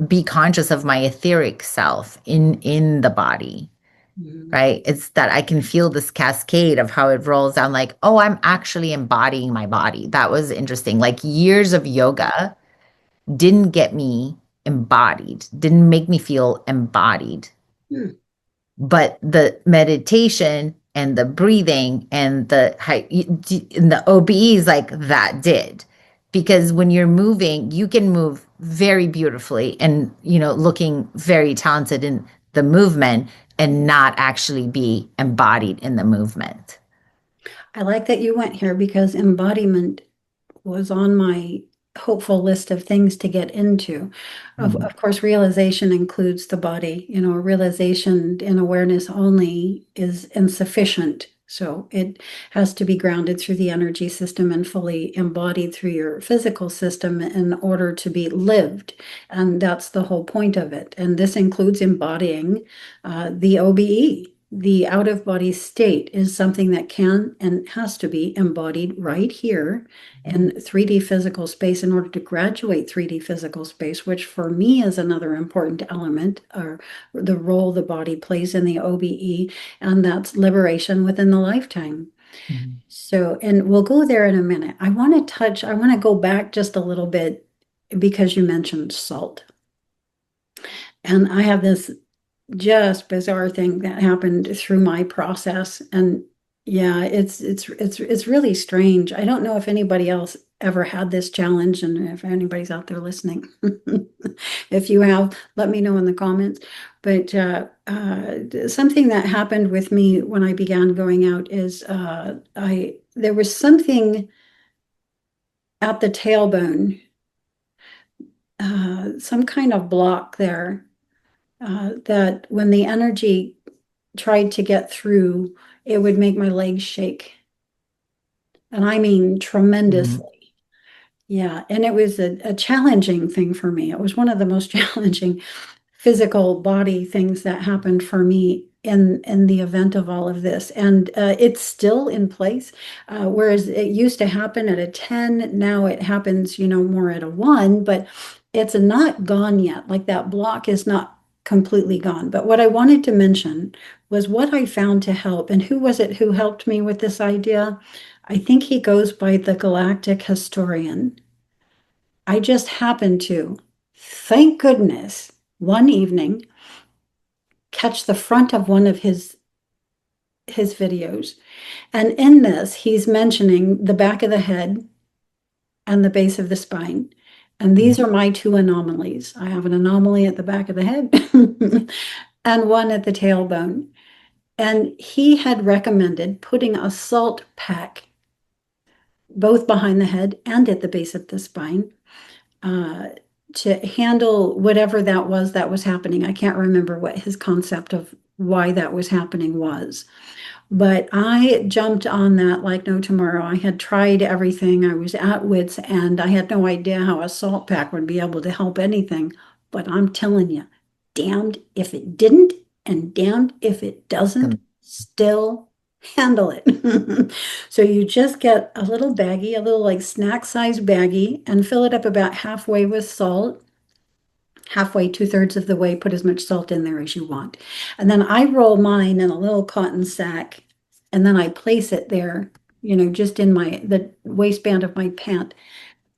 be conscious of my etheric self in the body, Mhm. right? It's that I can feel this cascade of how it rolls down, like, oh, I'm actually embodying my body. That was interesting. Like years of yoga didn't get me embodied, didn't make me feel embodied. Hmm. But the meditation and the breathing and the OBEs like that did. Because when you're moving, you can move very beautifully and, looking very talented in the movement and not actually be embodied in the movement. I like that you went here because embodiment was on my hopeful list of things to get into. Of course, realization includes the body. Realization in awareness only is insufficient. So it has to be grounded through the energy system and fully embodied through your physical system in order to be lived. And that's the whole point of it. And this includes embodying the OBE. the out-of-body state is something that can and has to be embodied right here in 3D physical space in order to graduate 3D physical space, which for me is another important element, or the role the body plays in the OBE, and that's liberation within the lifetime. Mhm. So, and we'll go there in a minute. I want to go back just a little bit because you mentioned salt. And I have this just bizarre thing that happened through my process. And yeah, it's really strange. I don't know if anybody else ever had this challenge, and if anybody's out there listening. If you have, let me know in the comments. But something that happened with me when I began going out is I there was something at the tailbone, some kind of block there, that when the energy tried to get through, it would make my legs shake. And I mean Mhm. tremendously. Yeah. And it was a challenging thing for me. It was one of the most challenging physical body things that happened for me in the event of all of this. And it's still in place. Whereas it used to happen at a 10, now it happens, more at a 1, but it's not gone yet. Like that block is not completely gone. But what I wanted to mention was what I found to help. And who was it who helped me with this idea? I think he goes by the Galactic Historian. I just happened to, thank goodness, one evening catch the front of one of his videos. And in this, he's mentioning the back of the head and the base of the spine. And these are my two anomalies. I have an anomaly at the back of the head and one at the tailbone. And he had recommended putting a salt pack both behind the head and at the base of the spine, uh, to handle whatever that was happening. I can't remember what his concept of why that was happening was. But I jumped on that like no tomorrow. I had tried everything. I was at wits' end. I had no idea how a salt pack would be able to help anything. But I'm telling you, damned if it didn't, and damned if it doesn't, still handle it. So you just get a little baggie, a little like snack size baggie, and fill it up about halfway with salt. Halfway, 2/3 of the way, put as much salt in there as you want. And then I roll mine in a little cotton sack, and then I place it there, just in the waistband of my pant.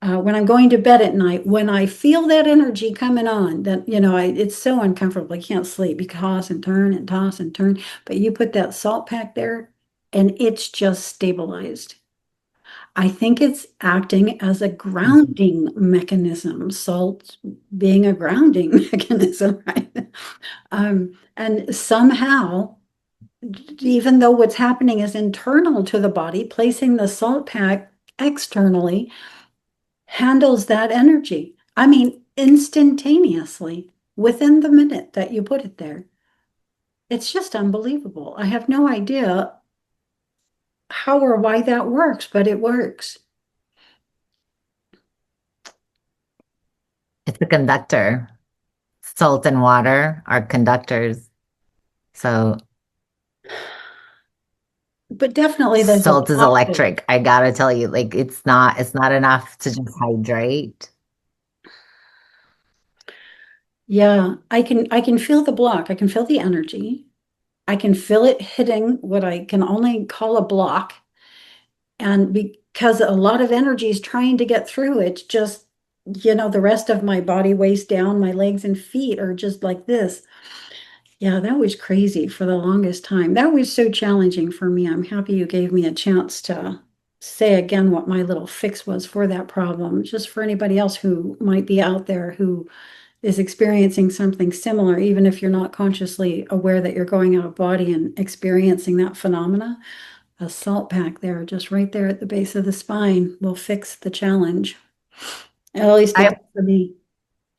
When I'm going to bed at night, when I feel that energy coming on, that, it's so uncomfortable. I can't sleep. You toss and turn and toss and turn, but you put that salt pack there and it's just stabilized. I think it's acting as a Mhm. grounding mechanism, salt being a grounding mechanism, right? And somehow, even though what's happening is internal to the body, placing the salt pack externally handles that energy. I mean, instantaneously, within the minute that you put it there. It's just unbelievable. I have no idea how or why that works, but it works. It's a conductor. Salt and water are conductors. So But definitely there's a salt is block there. electric. I gotta tell you, like it's not enough to just hydrate. Yeah, I can feel the block. I can feel the energy. I can feel it hitting what I can only call a block. And because a lot of energy is trying to get through, it's just, the rest of my body weighs down, my legs and feet are just like this. Yeah, that was crazy for the longest time. That was so challenging for me. I'm happy you gave me a chance to say again what my little fix was for that problem, just for anybody else who might be out there who is experiencing something similar, even if you're not consciously aware that you're going out of body and experiencing that phenomena. A salt pack there, just right there at the base of the spine, will fix the challenge. At least it I did for me.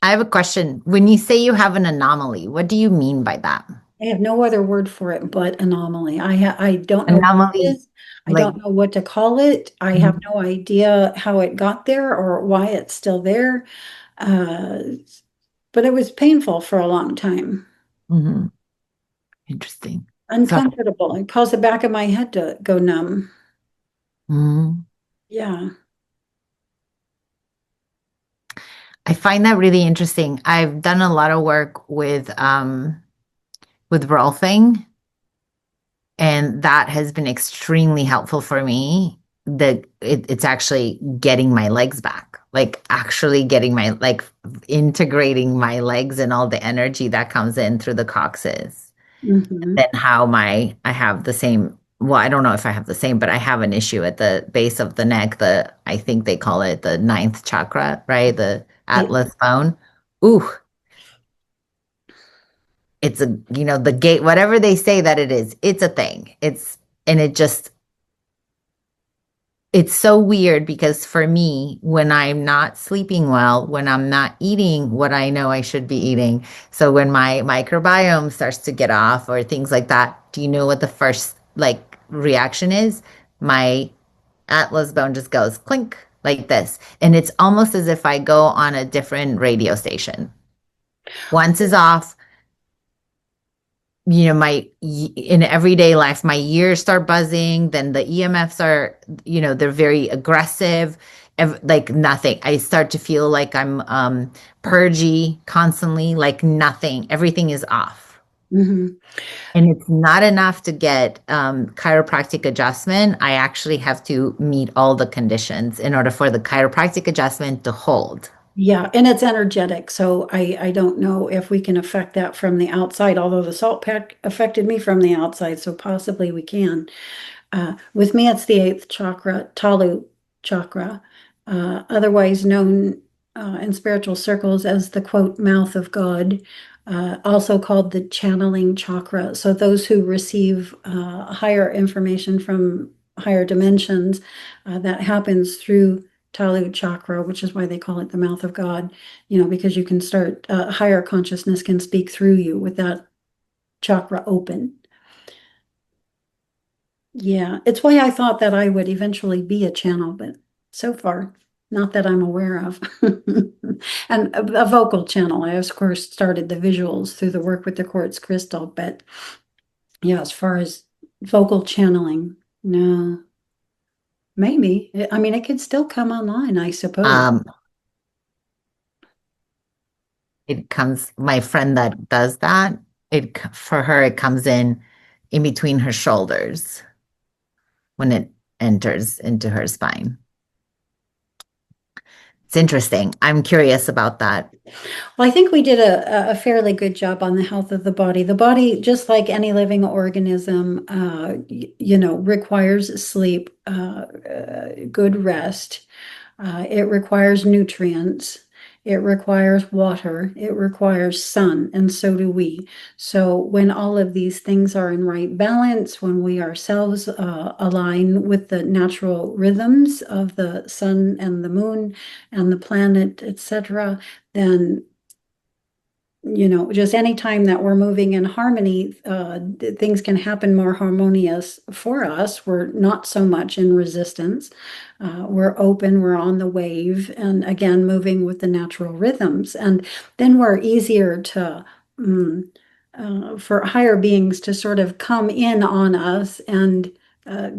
I have a question. When you say you have an anomaly, what do you mean by that? I have no other word for it but anomaly. I don't know what it Anomaly, is. I like, don't know what to call it. I have mhm, no idea how it got there or why it's still there. Uh, but it was painful for a long time. mhm. Interesting. So, Uncomfortable. It caused the back of my head to go numb. mm, Yeah. I find that really interesting. I've done a lot of work with rolfing, and that has been extremely helpful for me. It's actually getting my legs back, like actually getting my like integrating my legs and all the energy that comes in through the coccyx. Hmm. Then how my I have the same. Well, I don't know if I have the same, but I have an issue at the base of the neck. I think they call it the ninth chakra, right? The Yeah. atlas bone. Ooh, it's a, the gate, whatever they say that it is, it's a thing. And it's so weird because for me, when I'm not sleeping well, when I'm not eating what I know I should be eating, so when my microbiome starts to get off or things like that, do you know what the first like reaction is? My atlas bone just goes clink like this. And it's almost as if I go on a different radio station. Once is off, my in everyday life, my ears start buzzing, then the EMFs are, they're very aggressive, like nothing. I start to feel like I'm purgy constantly, like nothing, everything is off. Hmm. And it's not enough to get chiropractic adjustment. I actually have to meet all the conditions in order for the chiropractic adjustment to hold. Yeah, and it's energetic, so I don't know if we can affect that from the outside, although the salt pack affected me from the outside, so possibly we can. With me, it's the eighth chakra, Talu chakra, otherwise known in spiritual circles as the quote, mouth of God, also called the channeling chakra. So those who receive higher information from higher dimensions, that happens through Talu chakra, which is why they call it the mouth of God, because you can start, higher consciousness can speak through you with that chakra open. Yeah, it's why I thought that I would eventually be a channel, but so far, not that I'm aware of. And a vocal channel. I, of course, started the visuals through the work with the quartz crystal, but yeah, as far as vocal channeling, no, maybe. I mean, it could still come online, I suppose. Um, it comes, my friend that does that, for her, it comes in between her shoulders when it enters into her spine. It's interesting. I'm curious about that. Well, I think we did a fairly good job on the health of the body. The body, just like any living organism, requires sleep, good rest. It requires nutrients. It requires water. It requires sun, and so do we. So when all of these things are in right balance, when we ourselves align with the natural rhythms of the sun and the moon and the planet, etc., then just any time that we're moving in harmony, things can happen more harmonious for us. We're not so much in resistance. We're open, we're on the wave, and again, moving with the natural rhythms. And then we're easier to, mm, for higher beings to sort of come in on us and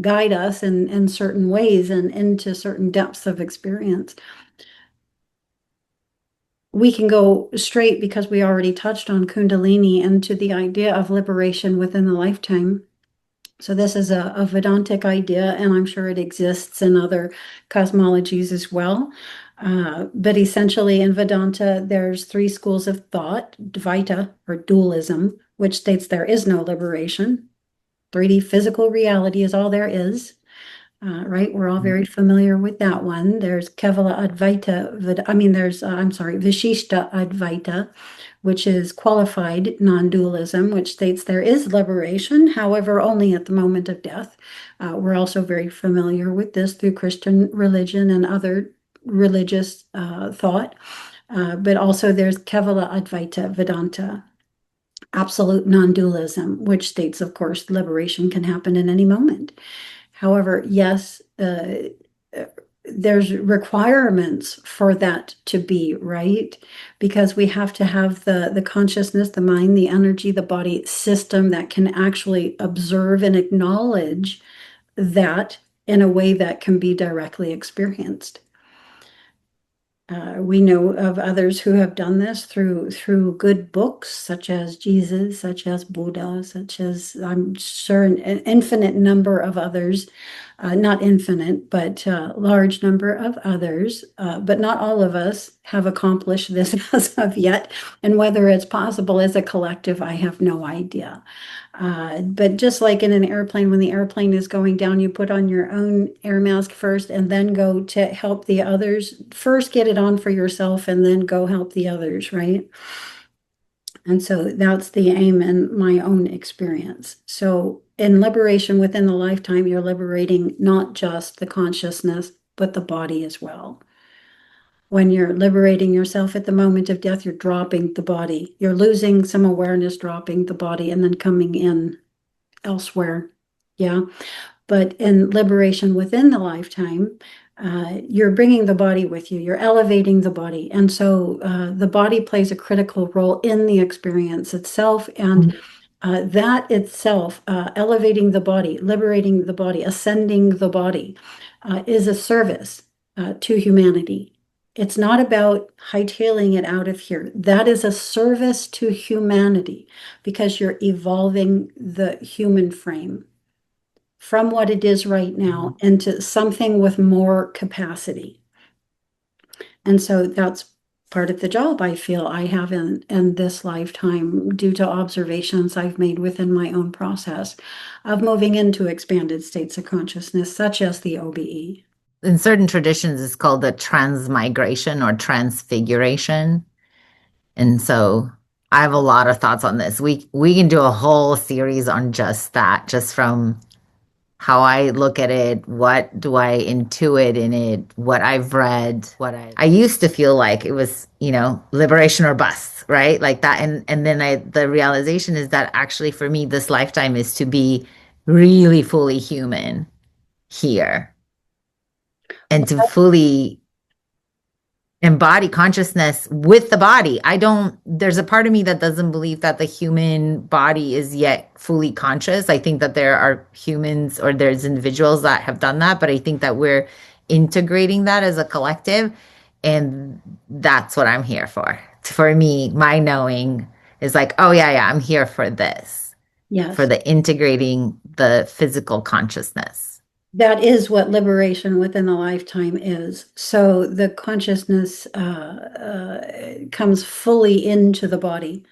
guide us in certain ways and into certain depths of experience. We can go straight because we already touched on Kundalini into the idea of liberation within the lifetime. So this is a Vedantic idea, and I'm sure it exists in other cosmologies as well. But essentially, in Vedanta, there's three schools of thought: Dvaita or dualism, which states there is no liberation. 3D physical reality is all there is. Right? We're all very familiar with that one. There's Kevala Advaita, I'm sorry, Vishishta Advaita, which is qualified non-dualism, which states there is liberation, however, only at the moment of death. We're also very familiar with this through Christian religion and other religious thought. But also there's Kevala Advaita Vedanta, absolute non-dualism, which states, of course, liberation can happen in any moment. However, yes, there's requirements for that to be, right? Because we have to have the consciousness, the mind, the energy, the body system that can actually observe and acknowledge that in a way that can be directly experienced. We know of others who have done this through good books, such as Jesus, such as Buddha, such as I'm sure an infinite number of others, not infinite, but large number of others. But not all of us have accomplished this as of yet. And whether it's possible as a collective, I have no idea. But just like in an airplane, when the airplane is going down, you put on your own air mask first and then go to help the others. First, get it on for yourself and then go help the others, right? And so that's the aim in my own experience. So in liberation within the lifetime, you're liberating not just the consciousness, but the body as well. When you're liberating yourself at the moment of death, you're dropping the body. You're losing some awareness, dropping the body, and then coming in elsewhere. Yeah. But in liberation within the lifetime, you're bringing the body with you, you're elevating the body. And so the body plays a critical role in the experience itself. And that itself, elevating the body, liberating the body, ascending the body, is a service to humanity. It's not about hightailing it out of here. That is a service to humanity because you're evolving the human frame from what it is right now into something with more capacity. And so that's part of the job I feel I have in this lifetime due to observations I've made within my own process of moving into expanded states of consciousness, such as the OBE. In certain traditions, it's called the transmigration or transfiguration. And so I have a lot of thoughts on this. We can do a whole series on just that, just from how I look at it, what do I intuit in it, what I've read, I used to feel like it was, liberation or bust, right? Like that. And then the realization is that actually for me, this lifetime is to be really fully human here and to fully embody consciousness with the body. There's a part of me that doesn't believe that the human body is yet fully conscious. I think that there are humans or there's individuals that have done that, but I think that we're integrating that as a collective. And that's what I'm here for. For me, my knowing is like, oh yeah, I'm here for this. Yes. For the integrating the physical consciousness. That is what liberation within a lifetime is. So the consciousness comes fully into the body.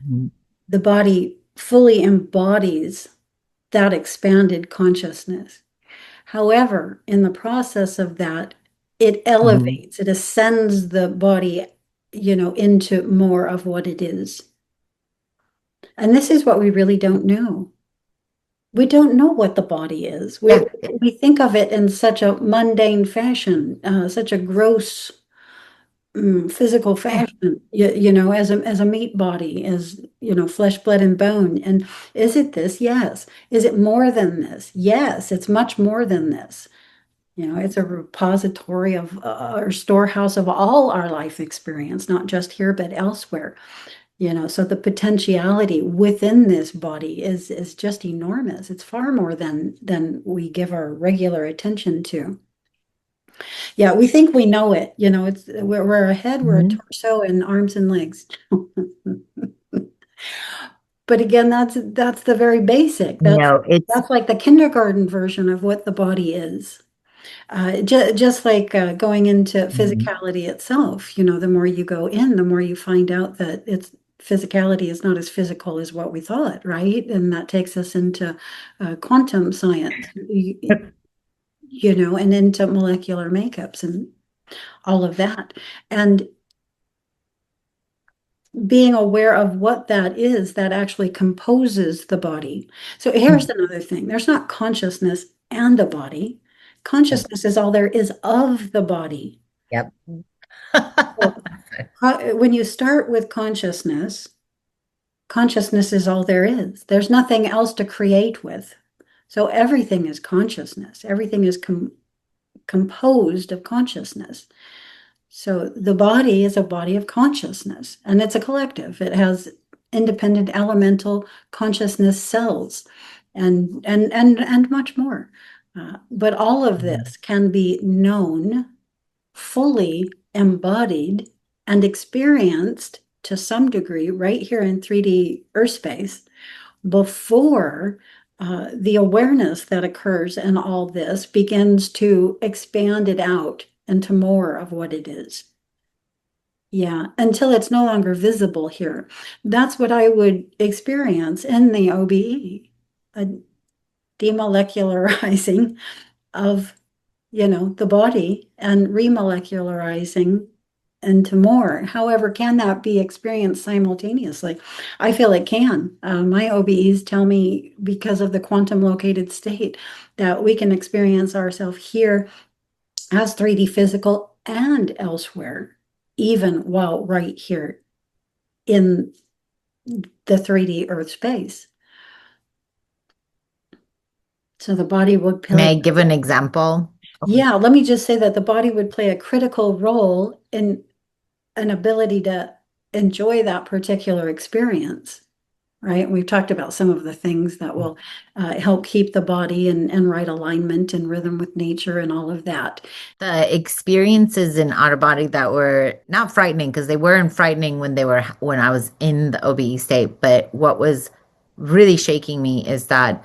Mm-hmm. The body fully embodies that expanded consciousness. However, in the process of that, it elevates, it ascends the body, into more of what it is. And this is what we really don't know. We don't know what the body is. We think of it in such a mundane fashion, such a gross physical fashion, as a meat body, as, flesh, blood, and bone. And is it this? Yes. Is it more than this? Yes, it's much more than this. It's a repository of or storehouse of all our life experience, not just here, but elsewhere. So the potentiality within this body is just enormous. It's far more than we give our regular attention to. Yeah, we think we know it. We're a head, we're a torso, and arms and legs. But again, that's the very basic. That's like the kindergarten version of what the body is. Just like going into physicality itself, the more you go in, the more you find out that physicality is not as physical as what we thought, right? And that takes us into quantum science, and into molecular makeups and all of that. And being aware of what that is that actually composes the body. So here's another thing. There's not consciousness and a body. Consciousness is all there is of the body. Yep. When you start with consciousness is all there is. There's nothing else to create with. So everything is consciousness. Everything is composed of consciousness. So the body is a body of consciousness, and it's a collective. It has independent elemental consciousness cells and much more. But all of this can be known, fully embodied, and experienced to some degree right here in 3D Earth space before the awareness that occurs in all this begins to expand it out into more of what it is. Yeah, until it's no longer visible here. That's what I would experience in the OBE, a demolecularizing of, the body and remolecularizing into more. However, can that be experienced simultaneously? I feel it can. My OBEs tell me, because of the quantum located state, that we can experience ourselves here as 3D physical and elsewhere, even while right here in the 3D Earth space. So the body would play. May I give an example? Yeah, let me just say that the body would play a critical role in an ability to enjoy that particular experience, right? We've talked about some of the things that will help keep the body in right alignment and rhythm with nature and all of that. The experiences in outer body that were not frightening, because they weren't frightening when I was in the OBE state, but what was really shaking me is that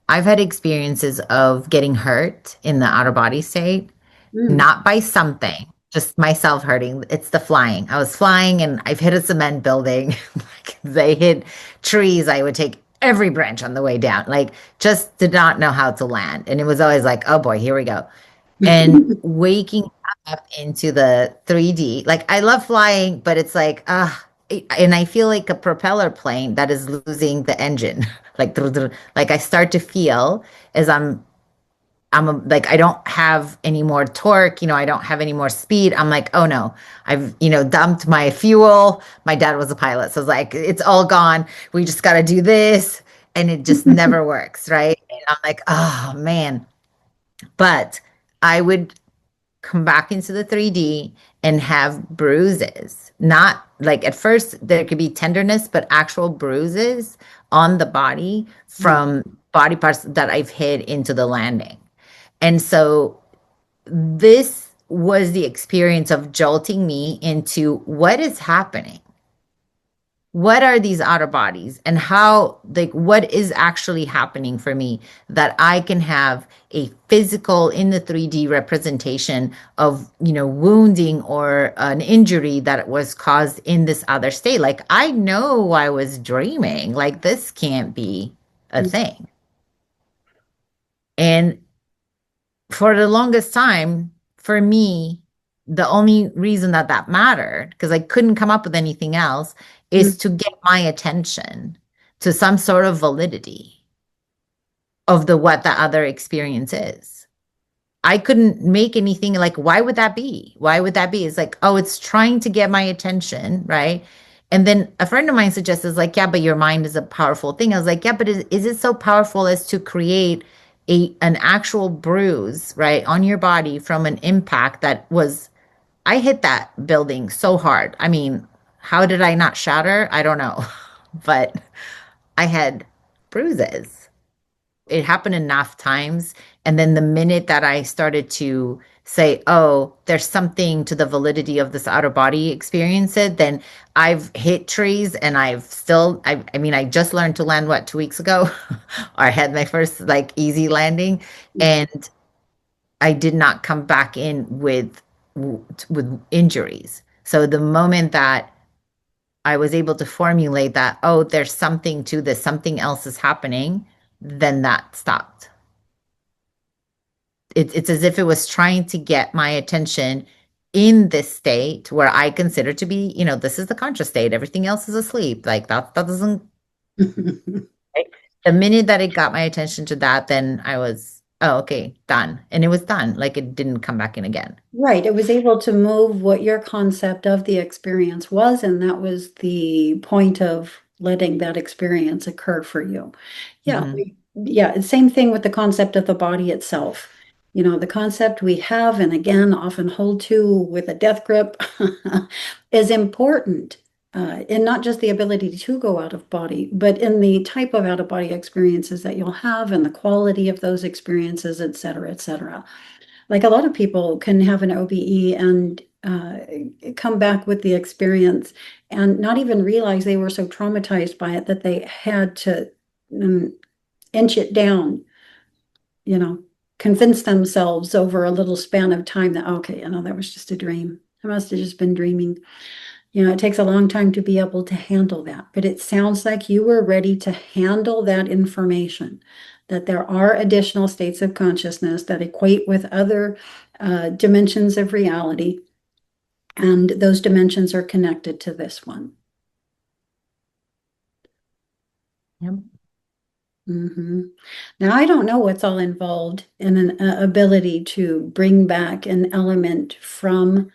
I've had experiences of getting hurt in the outer body state, not by something, just myself hurting. It's the flying. I was flying and I've hit a cement building. Like, they hit trees. I would take every branch on the way down, like, just did not know how to land. And it was always like, oh boy, here we go. And waking up into the 3D, like, I love flying, but it's like, and I feel like a propeller plane that is losing the engine. Like I start to feel as like, I don't have any more torque, I don't have any more speed. I'm like, oh no, I've, dumped my fuel. My dad was a pilot. So I was like, it's all gone. We just got to do this. And it just never works. Right. And I'm like, oh man. But I would come back into the 3D and have bruises. Not like, at first there could be tenderness, but actual bruises on the body from body parts that I've hit into the landing. And so this was the experience of jolting me into what is happening. What are these outer bodies, and how, like, what is actually happening for me that I can have a physical in the 3D representation of, wounding or an injury that was caused in this other state. Like, I know I was dreaming, like, this can't be a thing. And for the longest time, for me, the only reason that mattered, because I couldn't come up with anything else, is to get my attention to some sort of validity of what the other experience is. I couldn't make anything like, why would that be? Why would that be? It's like, oh, it's trying to get my attention, right? And then a friend of mine suggested, like, yeah, but your mind is a powerful thing. I was like, yeah, but is it so powerful as to create an actual bruise, right, on your body from an impact that was, I hit that building so hard. I mean, how did I not shatter? I don't know. But I had bruises. It happened enough times. And then the minute that I started to say, oh, there's something to the validity of this outer body experience, then I've hit trees, and I mean, I just learned to land, 2 weeks ago? I had my first, like, easy landing, and I did not come back in with injuries. So the moment that I was able to formulate that, oh, there's something to this, something else is happening, then that stopped. It's as if it was trying to get my attention in this state where I consider to be, this is the conscious state. Everything else is asleep. Like, that doesn't. Right? The minute that it got my attention to that, then I was, oh, okay, done. And it was done. Like, it didn't come back in again. Right. It was able to move what your concept of the experience was, and that was the point of letting that experience occur for you. Yeah. Mhm. Yeah. Same thing with the concept of the body itself. The concept we have, and again, often hold to with a death grip, is important. In not just the ability to go out of body, but in the type of out of body experiences that you'll have and the quality of those experiences, et cetera, et cetera. Like a lot of people can have an OBE and come back with the experience and not even realize they were so traumatized by it that they had to inch it down, you know, convince themselves over a little span of time that, okay, that was just a dream. I must have just been dreaming. It takes a long time to be able to handle that, but it sounds like you were ready to handle that information, that there are additional states of consciousness that equate with other dimensions of reality, and those dimensions are connected to this one. Yep. Now, I don't know what's all involved in an ability to bring back an element from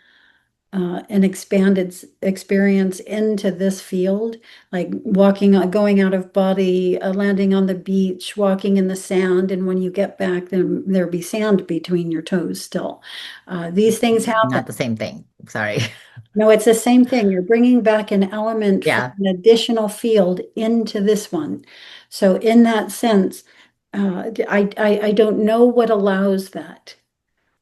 an expanded experience into this field, like going out of body, landing on the beach, walking in the sand, and when you get back, then there'll be sand between your toes still. These things happen. Not the same thing. Sorry. No, it's the same thing. You're bringing back an element from Yeah. an additional field into this one. So in that sense, I don't know what allows that.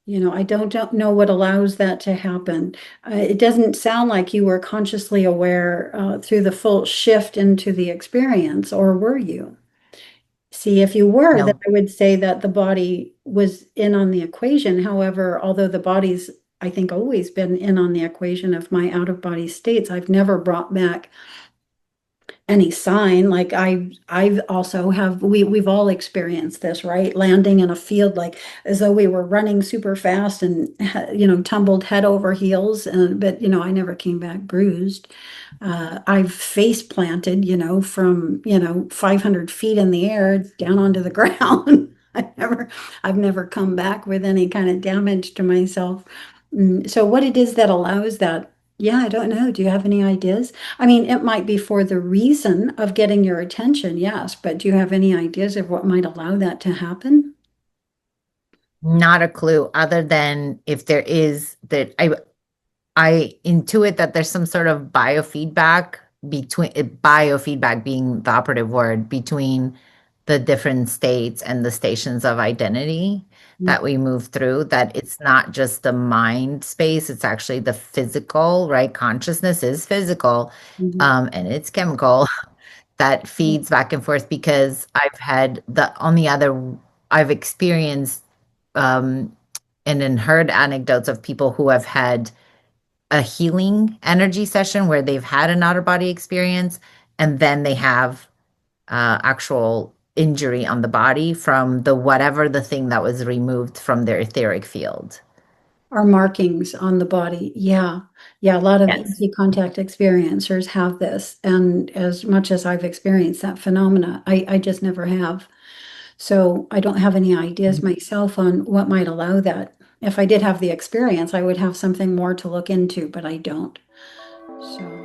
I don't know what allows that to happen. It doesn't sound like you were consciously aware through the full shift into the experience, or were you? See, if you were, then No. I would say that the body was in on the equation. However, although the body's, I think, always been in on the equation of my out of body states, I've never brought back any sign. Like I've also have we've all experienced this, right? Landing in a field like as though we were running super fast and tumbled head over heels, and but I never came back bruised. I've face planted, from 500 feet in the air down onto the ground. I've never come back with any kind of damage to myself. So what it is that allows that? Yeah, I don't know. Do you have any ideas? I mean, it might be for the reason of getting your attention, yes, but do you have any ideas of what might allow that to happen? Not a clue other than if there is that I intuit that there's some sort of biofeedback being the operative word between the different states and the stations of identity that we move through, that it's not just the mind space, it's actually the physical, right? Consciousness is physical, Mhm. and it's chemical that feeds back and forth because I've experienced um, and then heard anecdotes of people who have had a healing energy session where they've had an outer body experience and then they have actual injury on the body from the whatever the thing that was removed from their etheric field. Our markings on the body. Yeah. Yeah. A lot of Yes. easy contact experiencers have this. And as much as I've experienced that phenomena, I just never have. So I don't have any ideas myself on what might allow that. If I did have the experience, I would have something more to look into, but I don't. So.